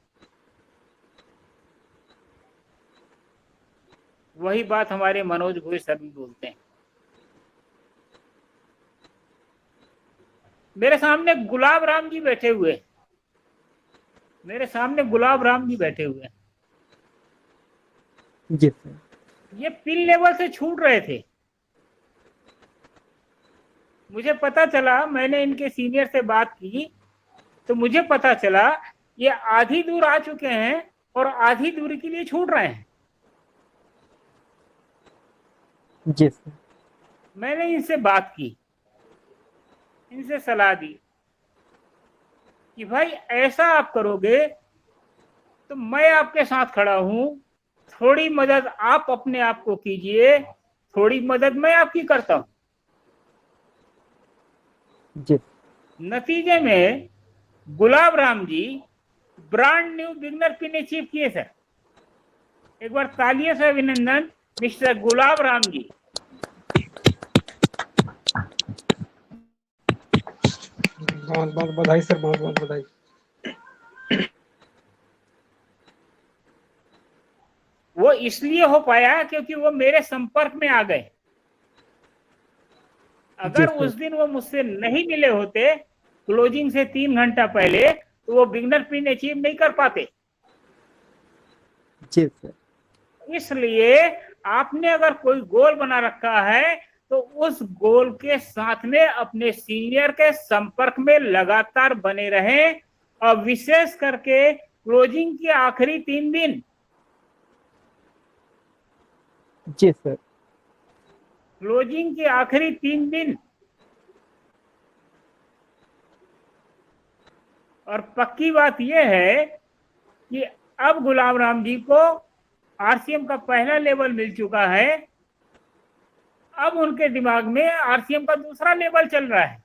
वही बात हमारे मनोज घोष सर भी बोलते हैं। मेरे सामने गुलाब राम जी बैठे हुए हैं। मेरे सामने गुलाब राम जी बैठे हुए हैं। जी सर। ये पिन लेवल से छूट रहे थे। मुझे पता चला, मैंने इनके सीनियर से बात की तो मुझे पता चला ये आधी दूर आ चुके हैं और आधी दूरी के लिए छूट रहे हैं। जी सर। मैंने इनसे बात की, इनसे सलाह दी कि भाई ऐसा आप करोगे तो मैं आपके साथ खड़ा हूं, थोड़ी मदद आप अपने आप को कीजिए, थोड़ी मदद मैं आपकी करता हूं। जी। नतीजे में Gulab Ram ji brand new beginner pin achieve किए सर। एक बार तालियों से अभिनंदन मिस्टर गुलाब राम जी। बहुत बहुत बधाई सर, बहुत बहुत बधाई। वो इसलिए हो पाया क्योंकि वो मेरे संपर्क में आ गए। जी अगर सर। उस दिन वो मुझसे नहीं मिले होते क्लोजिंग से 3 घंटा पहले तो वो बिगनर पिन अचीव नहीं कर पाते। जी सर। इसलिए आपने अगर कोई गोल बना रखा है तो उस गोल के साथ में अपने सीनियर के संपर्क में लगातार बने रहें, और विशेष करके क्लोजिंग के आखिरी 3 दिन, जी सर। क्लोजिंग के आखिरी 3 दिन। और पक्की बात यह है कि अब गुलाब राम जी को आरसीएम का पहला लेवल मिल चुका है। अब उनके दिमाग में आरसीएम का दूसरा लेवल चल रहा है।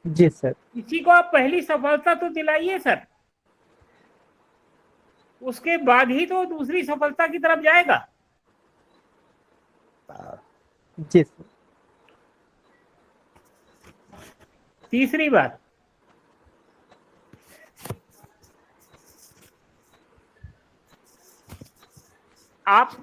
जी सर। किसी को आप पहली सफलता तो दिलाइए सर, उसके बाद ही तो दूसरी सफलता की तरफ जाएगा। जी सर। तीसरी बात, आप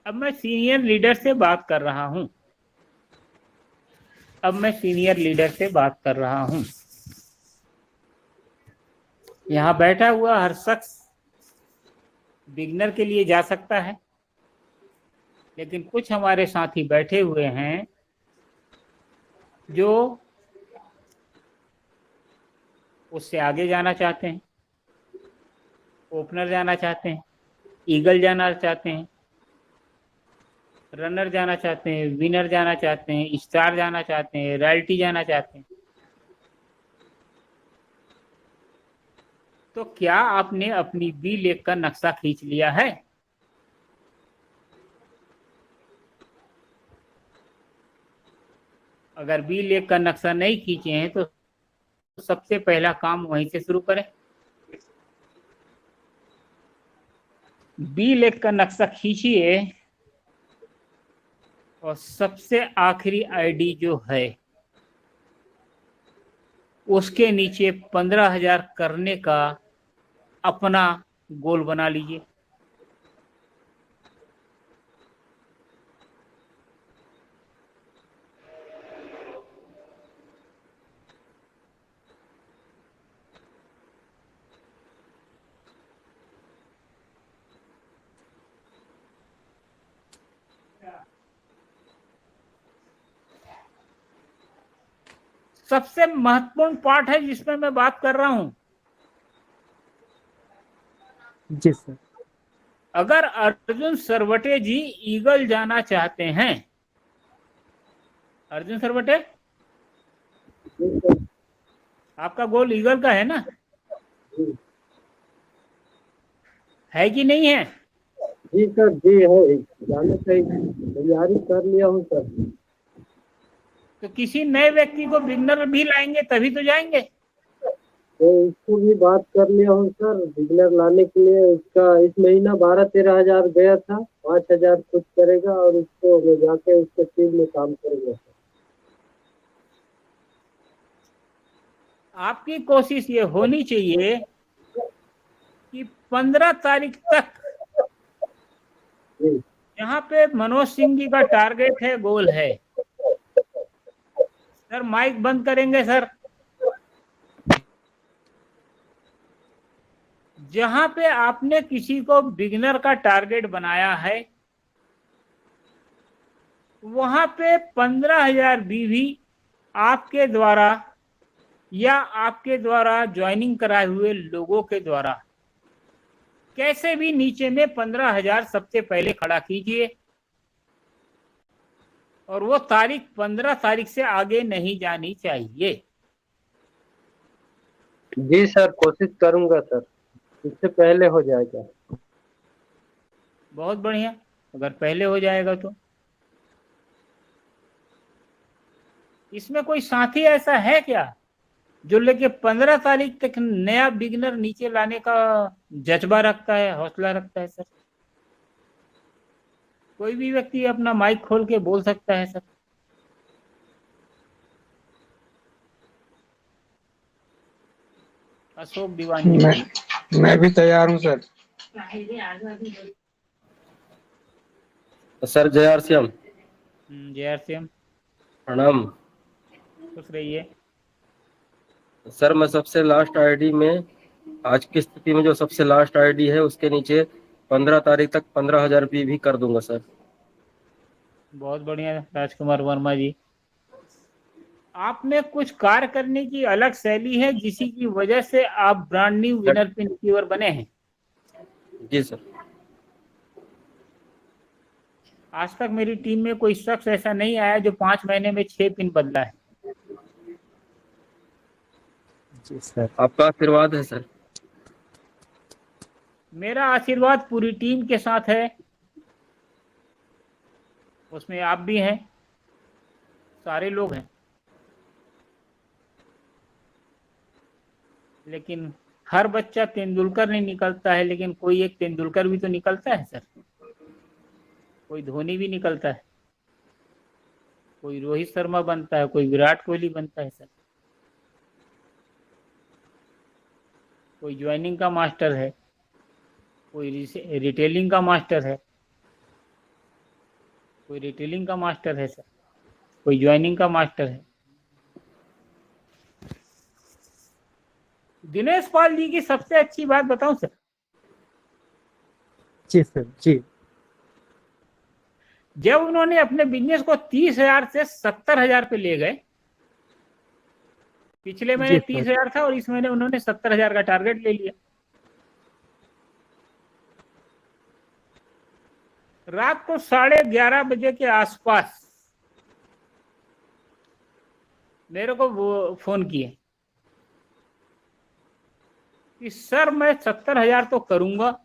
अब मैं सीनियर लीडर से बात कर रहा हूं। यहां बैठा हुआ हर शख्स बिगनर के लिए जा सकता है, लेकिन कुछ हमारे साथी बैठे हुए हैं जो उससे आगे जाना चाहते हैं, ओपनर जाना चाहते हैं, ईगल जाना चाहते हैं, रनर जाना चाहते हैं, विनर जाना चाहते हैं, स्टार जाना चाहते हैं, रॉयल्टी जाना चाहते हैं। तो क्या आपने अपनी बी लेग का नक्शा खींच लिया है? अगर बी लेग का नक्शा नहीं खींचे हैं तो सबसे पहला काम वहीं से शुरू करें। बी लेग का नक्शा खींचिए और सबसे आखिरी आईडी जो है उसके नीचे 15,000 करने का अपना गोल बना लीजिए। सबसे महत्वपूर्ण पार्ट है जिसमें मैं बात कर रहा हूं। जी सर। अगर अर्जुन सरवटे जी ईगल जाना चाहते हैं, अर्जुन सरवटे आपका गोल ईगल का है ना? है कि नहीं है? जी सर, जी है, जाने की तैयारी कर लिया हूँ सर। तो किसी नए व्यक्ति को बिगनर भी लाएंगे तभी तो जाएंगे। तो इसको भी बात कर लिया हूँ सर, बिगनर लाने के लिए। उसका इस महीना 12-13 हजार गया था, 5,000 खुद करेगा और उसको मैं जाके उसके टीम में काम करेंगे सर। आपकी कोशिश ये होनी चाहिए कि 15 तारीख तक यहाँ पे मनोज सिंह जी का टारगेट है, गोल है। सर माइक बंद करेंगे सर। जहां पे आपने किसी को बिगिनर का टारगेट बनाया है, वहां पे 15,000 बीवी आपके द्वारा या आपके द्वारा ज्वाइनिंग कराए हुए लोगों के द्वारा कैसे भी नीचे में 15,000 सबसे पहले खड़ा कीजिए, और वो तारीख 15 तारीख से आगे नहीं जानी चाहिए। जी सर, कोशिश करूंगा सर, इससे पहले हो जाएगा। बहुत बढ़िया, अगर पहले हो जाएगा तो। इसमें कोई साथी ऐसा है क्या जो लेके 15 तारीख तक नया बिगिनर नीचे लाने का जज्बा रखता है, हौसला रखता है? सर कोई भी व्यक्ति अपना माइक खोल के बोल सकता है सर। अशोक दीवान जी। मैं भी तैयार हूँ सर। सर जय आर श्याम। जय आर श्याम, प्रणाम। खुश रहिए। सर मैं सबसे लास्ट आईडी में, आज की स्थिति में जो सबसे लास्ट आईडी है उसके नीचे 15 तारीख तक 15,000 भी कर दूंगा सर। बहुत बढ़िया राजकुमार वर्मा जी, आप में कुछ कार्य करने की अलग शैली है जिसी की वजह से आप brand new winner pin keyword बने हैं। जी सर। आज तक मेरी टीम में कोई शख्स ऐसा नहीं आया जो 5 महीने में 6 पिन बदला है। जी सर। आपका आशीर्वाद है सर। मेरा आशीर्वाद पूरी टीम के साथ है, उसमें आप भी हैं, सारे लोग हैं। लेकिन हर बच्चा तेंदुलकर नहीं निकलता है, लेकिन कोई एक तेंदुलकर भी तो निकलता है सर। कोई धोनी भी निकलता है, कोई रोहित शर्मा बनता है, कोई विराट कोहली बनता है सर। कोई ज्वाइनिंग का मास्टर है, कोई रिटेलिंग का मास्टर है, कोई रिटेलिंग का मास्टर है सर, कोई ज्वाइनिंग का मास्टर है। दिनेश पाल जी की सबसे अच्छी बात बताऊं सर? जी सर। जी। जब उन्होंने अपने बिजनेस को 30,000 से 70,000 पे ले गए, पिछले महीने 30,000 था और इस महीने उन्होंने 70,000 का टारगेट ले लिया। रात को 11:30 बजे के आसपास मेरे को वो फोन किए कि सर मैं 70,000 तो करूंगा।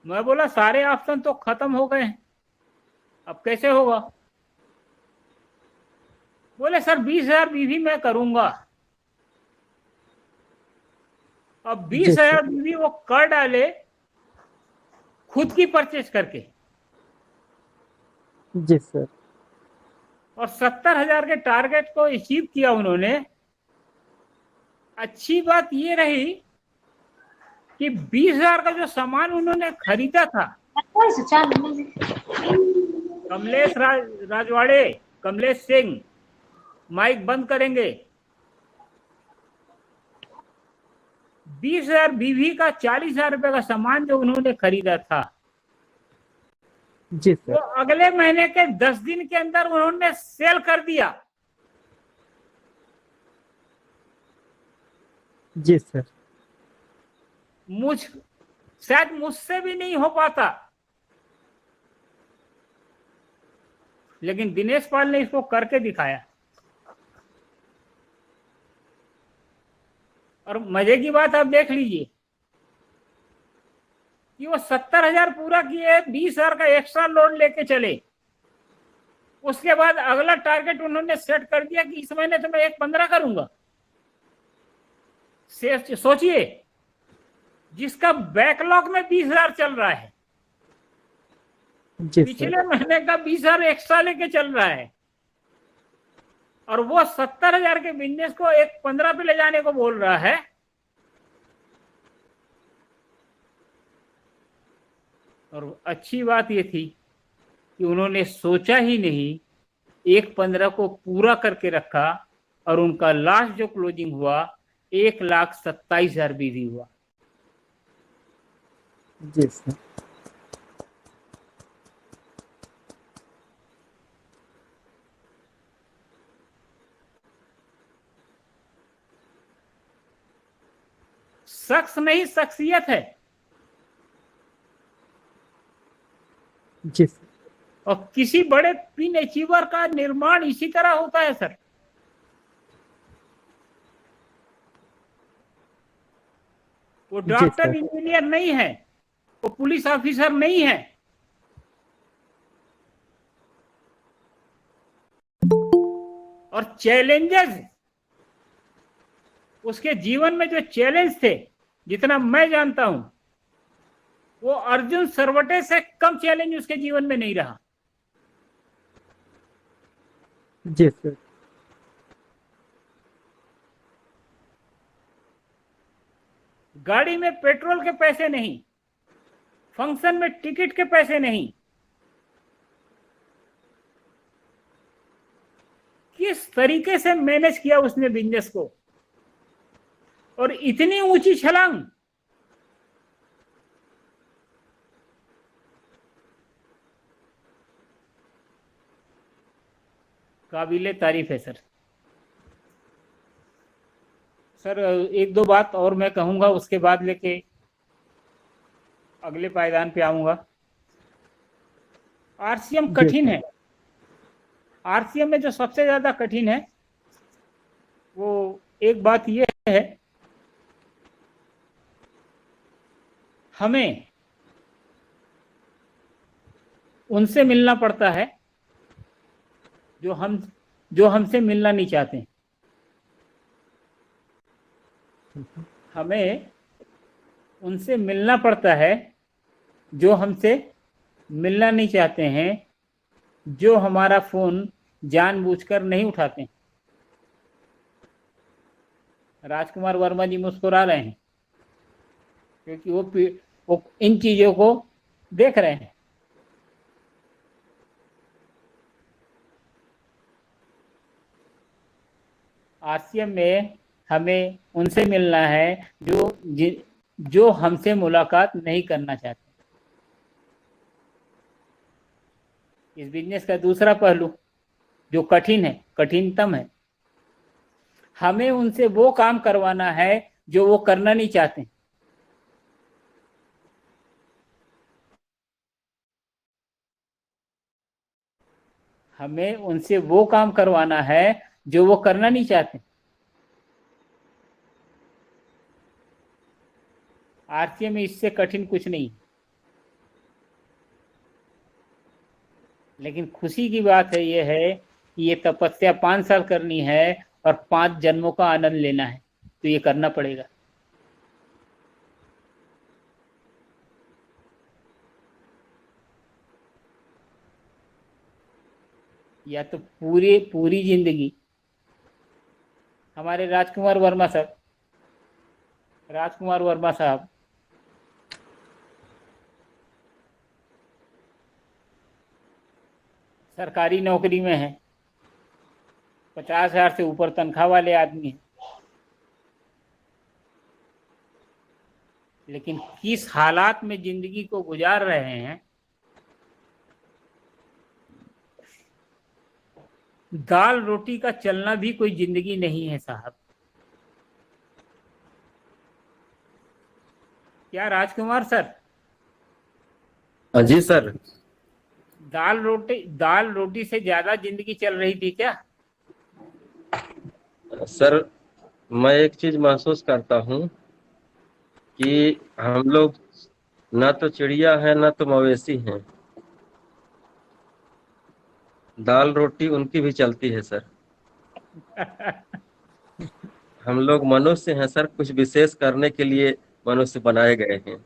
मैं बोला सारे ऑप्शन तो खत्म हो गए हैं, अब कैसे होगा? बोले सर 20,000 बीवी मैं करूंगा। अब 20,000 बीवी वो कर डाले खुद की परचेज करके। जी सर। और 70,000 के टारगेट को अचीव किया उन्होंने। अच्छी बात ये रही कि 20,000 का जो सामान उन्होंने खरीदा था, कमलेश राजवाड़े, कमलेश सिंह, माइक बंद करेंगे। 20,000 बीवी का 40,000 रुपए का सामान जो उन्होंने खरीदा था, जी सर। वो अगले महीने के 10 दिन के अंदर उन्होंने सेल कर दिया। जी सर। शायद मुझसे भी नहीं हो पाता, लेकिन दिनेश पाल ने इसको करके दिखाया। और मजे की बात आप देख लीजिए कि वो 70,000 पूरा किए, 20,000 का एक्स्ट्रा लोड लेके चले। उसके बाद अगला टारगेट उन्होंने सेट कर दिया कि इस महीने तो मैं 15 करूंगा। सोचिए, जिसका बैकलॉग में 20,000 चल रहा है, पिछले महीने का 20,000 एक्स्ट्रा लेके चल रहा है, और वो 70,000 के बिजनेस को एक 15 पे ले जाने को बोल रहा है। और अच्छी बात ये थी कि उन्होंने सोचा ही नहीं, एक 15 को पूरा करके रखा और उनका लास्ट जो क्लोजिंग हुआ 1,27,000 बीवी हुआ। जी सर। शख्स नहीं, शख्सियत है। जी सर। और किसी बड़े पिन अचीवर का निर्माण इसी तरह होता है सर। वो डॉक्टर सर। इंजीनियर नहीं है, वो पुलिस ऑफिसर नहीं है। और चैलेंजेस, उसके जीवन में जो चैलेंज थे, जितना मैं जानता हूं, वो अर्जुन सरवटे से कम चैलेंज उसके जीवन में नहीं रहा। जी सर। गाड़ी में पेट्रोल के पैसे नहीं, फंक्शन में टिकट के पैसे नहीं, किस तरीके से मैनेज किया उसने बिजनेस को, और इतनी ऊंची छलांग। काबिले तारीफ है सर। सर एक दो बात और मैं कहूंगा, उसके बाद लेके अगले पायदान पे आऊंगा। आरसीएम कठिन है। आरसीएम में जो सबसे ज्यादा कठिन है वो एक बात ये है, हमें उनसे मिलना पड़ता है जो हमसे मिलना नहीं चाहते। हमें उनसे मिलना पड़ता है जो हमसे मिलना नहीं चाहते हैं, जो हमारा फोन जानबूझकर नहीं उठाते। राजकुमार वर्मा जी मुस्कुरा रहे हैं क्योंकि वो इन चीजों को देख रहे हैं। आरसीएम में हमें उनसे मिलना है जो हमसे मुलाकात नहीं करना चाहते। इस बिजनेस का दूसरा पहलू जो कठिन है, कठिनतम है, हमें उनसे वो काम करवाना है जो वो करना नहीं चाहते। हमें उनसे वो काम करवाना है जो वो करना नहीं चाहते। आरसीएम में इससे कठिन कुछ नहीं। लेकिन खुशी की बात है, ये है कि ये तपस्या 5 साल करनी है और 5 जन्मों का आनंद लेना है, तो ये करना पड़ेगा। या तो पूरी जिंदगी हमारे राजकुमार वर्मा साहब सरकारी नौकरी में हैं, 50,000 से ऊपर तनख्वाह वाले आदमी हैं, लेकिन किस हालात में जिंदगी को गुजार रहे हैं। दाल रोटी का चलना भी कोई जिंदगी नहीं है साहब। क्या राजकुमार सर? जी सर। दाल रोटी से ज्यादा जिंदगी चल रही थी क्या? सर मैं एक चीज महसूस करता हूँ कि हम लोग ना तो चिड़िया हैं ना तो मवेशी हैं। दाल रोटी उनकी भी चलती है सर। हम लोग मनुष्य हैं सर, कुछ विशेष करने के लिए मनुष्य बनाए गए हैं।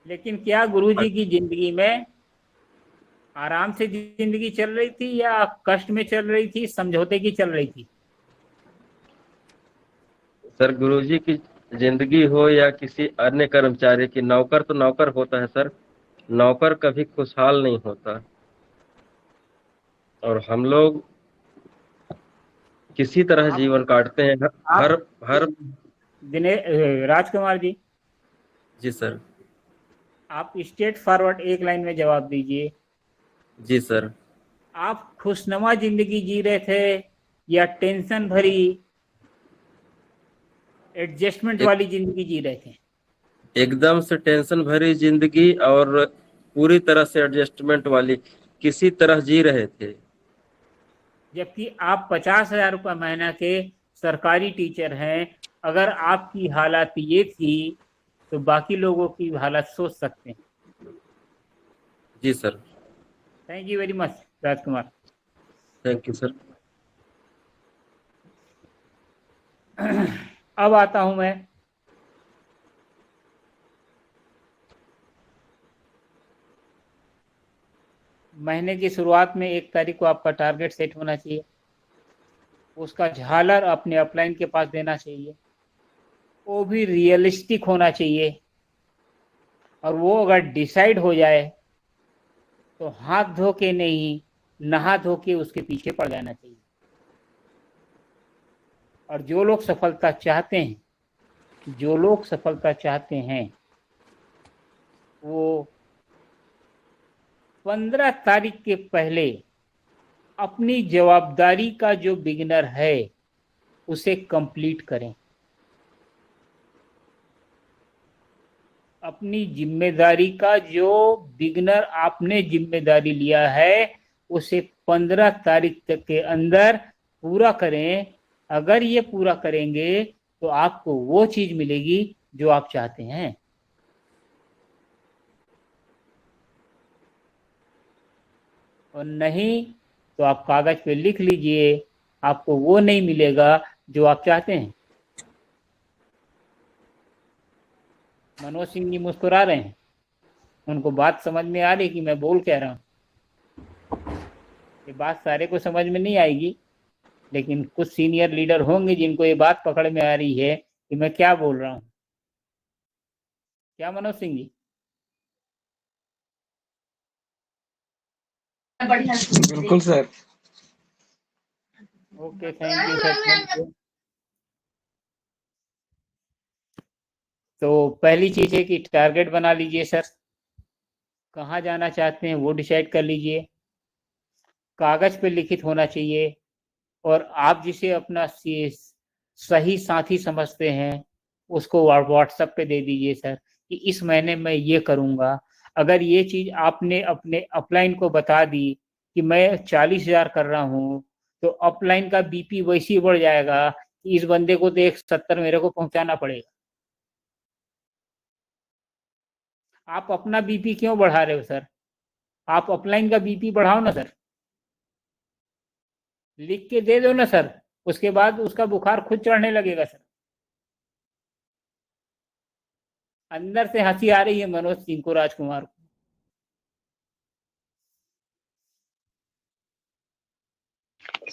लेकिन क्या गुरुजी की जिंदगी में आराम से जिंदगी चल रही थी या कष्ट में चल रही थी, समझौते की चल रही थी? सर गुरुजी की जिंदगी हो या किसी अन्य कर्मचारी की, नौकर तो नौकर होता है सर, नौकर कभी खुशहाल नहीं होता। और हम लोग किसी तरह आप जीवन काटते हैं हर आप हर। राजकुमार जी, जी सर। आप स्ट्रेट फॉरवर्ड एक लाइन में जवाब दीजिए। जी सर। आप खुशनुमा जिंदगी जी रहे थे या टेंशन भरी एडजस्टमेंट एक, वाली जिंदगी जी रहे थे? एकदम से टेंशन भरी जिंदगी और पूरी तरह से एडजस्टमेंट वाली, किसी तरह जी रहे थे। जबकि आप 50,000 रुपये महीना के सरकारी टीचर हैं। अगर आपकी हालत ये थी तो बाकी लोगों की हालत सोच सकते हैं। जी sir. Thank you very much Rajkumar. Thank you sir. अब आता हूं मैं महीने की शुरुआत में 1 तारीख को आपका टारगेट सेट होना चाहिए, उसका झालर अपने अपलाइन के पास देना चाहिए, वो भी रियलिस्टिक होना चाहिए। और वो अगर डिसाइड हो जाए तो हाथ धो के नहीं, नहा धो के उसके पीछे पड़ जाना चाहिए। और जो लोग सफलता चाहते हैं, वो 15 तारीख के पहले अपनी जवाबदारी का जो बिगिनर है उसे कंप्लीट करें। अपनी जिम्मेदारी का जो बिगिनर आपने जिम्मेदारी लिया है उसे 15 तारीख तक के अंदर पूरा करें। अगर ये पूरा करेंगे तो आपको वो चीज मिलेगी जो आप चाहते हैं। और नहीं तो आप कागज पे लिख लीजिए, आपको वो नहीं मिलेगा जो आप चाहते हैं। मनोज सिंह जी मुस्कुरा रहे हैं, उनको बात समझ में आ रही कि मैं बोल क्या रहा हूँ। ये बात सारे को समझ में नहीं आएगी, लेकिन कुछ सीनियर लीडर होंगे जिनको ये बात पकड़ में आ रही है कि मैं क्या बोल रहा हूँ। क्या मनोज सिंह जी? बिल्कुल sir. Okay, thank you sir, thank you. तो पहली चीज है कि टारगेट बना लीजिए सर, कहाँ जाना चाहते हैं वो डिसाइड कर लीजिए, कागज पे लिखित होना चाहिए। और आप जिसे अपना सही साथी समझते हैं उसको व्हाट्सएप पे दे दीजिए सर कि इस महीने मैं ये करूँगा। अगर ये चीज़ आपने अपने अपलाइन को बता दी कि मैं 40,000 कर रहा हूँ, तो अपलाइन का बीपी वैसे ही बढ़ जाएगा कि इस बंदे को तो 170 मेरे को पहुंचाना पड़ेगा। आप अपना बीपी क्यों बढ़ा रहे हो सर? आप अपलाइन का बीपी बढ़ाओ ना सर, लिख के दे दो ना सर, उसके बाद उसका बुखार खुद चढ़ने लगेगा सर। अंदर से हंसी आ रही है मनोज सिंह को, राजकुमार को।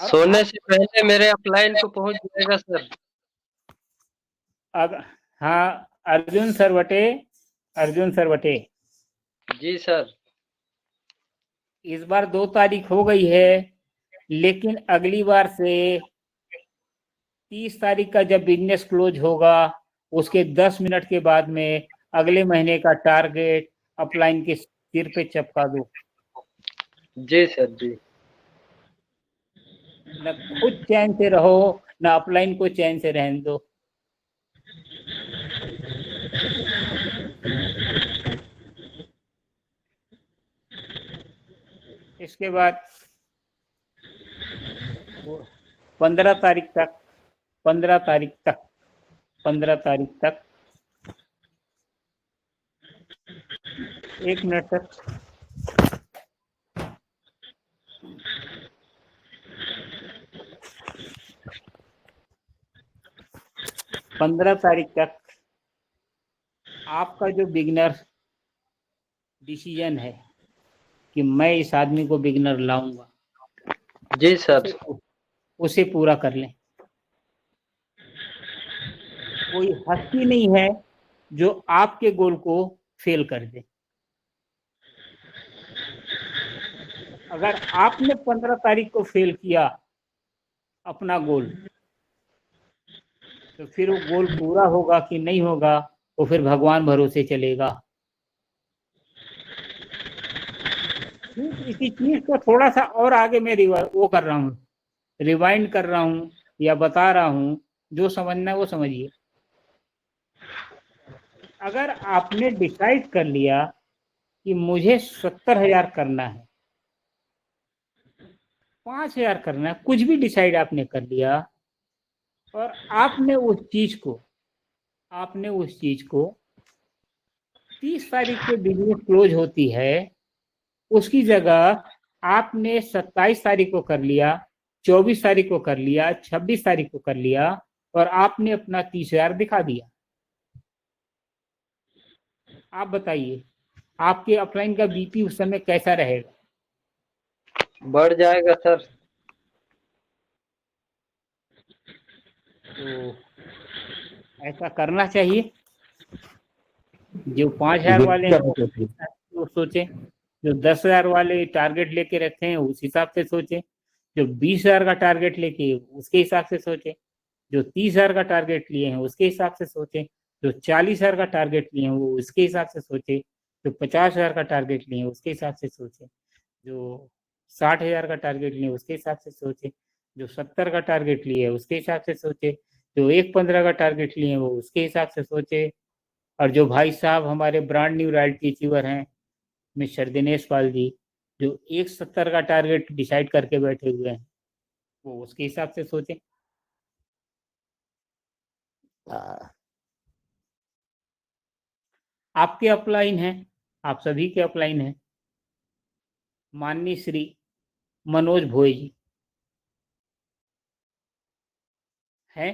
सोने से पहले मेरे अपलाइन को पहुंच जाएगा सर। अब हाँ, अर्जुन सरवटे, जी सर। इस बार 2 तारीख हो गई है, लेकिन अगली बार से 30 तारीख का जब बिजनेस क्लोज होगा उसके 10 मिनट के बाद में अगले महीने का टारगेट अपलाइन के सिर पे चपका दो। जी सर जी। न खुद चैन से रहो, न अपलाइन को चैन से रहने दो। इसके बाद 15 तारीख तक 1 मिनट तक 15 तारीख तक आपका जो बिगिनर डिसीजन है कि मैं इस आदमी को बिगनर लाऊंगा, जी सर। उसे पूरा कर लें। कोई हस्ती नहीं है जो आपके गोल को फेल कर दे। अगर आपने 15 तारीख को फेल किया अपना गोल, तो फिर वो गोल पूरा होगा कि नहीं होगा वो फिर भगवान भरोसे चलेगा। इसी चीज को थोड़ा सा और आगे मैं वो कर रहा हूँ, रिवाइंड कर रहा हूँ या बता रहा हूँ, जो समझना है वो समझिए। अगर आपने डिसाइड कर लिया कि मुझे 70,000 करना है, 5,000 करना है, कुछ भी डिसाइड आपने कर लिया, और आपने उस चीज को 30 तारीख पे बिजनेस क्लोज होती है, उसकी जगह आपने 27 तारीख को कर लिया, 24 तारीख को कर लिया, 26 तारीख को कर लिया, और आपने अपना 30,000 दिखा दिया। आप बताइए आपके अपलाइन का बीपी उस समय कैसा रहेगा? बढ़ जाएगा सर। तो ऐसा करना चाहिए। जो 5,000 वाले हैं वो सोचे, जो 10,000 वाले टारगेट लेके रखे हैं उस हिसाब से सोचे, जो 20,000 का टारगेट लेके उसके हिसाब से सोचे, जो 30,000 का टारगेट लिए हैं उसके हिसाब से सोचे, जो 40,000 का टारगेट लिए हैं वो उसके हिसाब से सोचे, जो 50,000 का टारगेट लिए हैं उसके हिसाब से सोचे, जो 60,000 का टारगेट लिए उसके हिसाब से सोचे, जो 70 का टारगेट लिए उसके हिसाब से सोचे, जो 1.15 का टारगेट लिए वो उसके हिसाब से सोचे। और जो भाई साहब हमारे ब्रांड न्यू रॉयल्टी अचीवर हैं मिस्टर दिनेश पाल जी, जो 1.70 का टारगेट डिसाइड करके बैठे हुए हैं, वो उसके हिसाब से सोचे। आपके अपलाइन है, आप सभी के अपलाइन है माननीय श्री मनोज भोई जी है।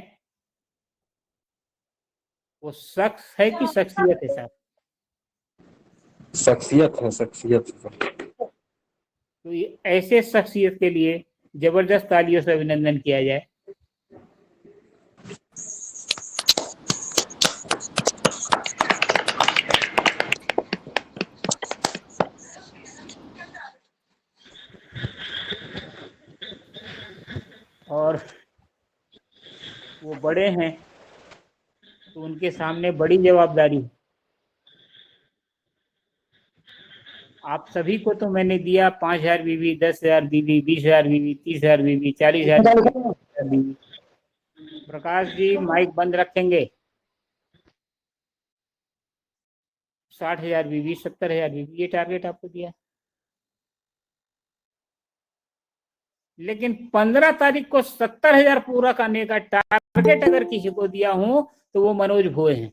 वो शख्स है कि शख्सियत है साहब? शख्सियत है, शख्सियत है। तो ये ऐसे शख्सियत के लिए जबरदस्त तालियों से अभिनंदन किया जाए। और वो बड़े हैं तो उनके सामने बड़ी जवाबदारी। आप सभी को तो मैंने दिया 5,000 बीवी, 10,000 बीवी, 20,000 बीवी, 30,000 बीवी, 40,000 बीवी। प्रकाश जी माइक बंद रखेंगे? 60,000 बीवी, 70,000 बीवी, ये टारगेट आपको दिया। लेकिन 15 तारीख को 70,000 पूरा करने का टारगेट अगर किसी को दिया हूं तो वो मनोज भोए हैं।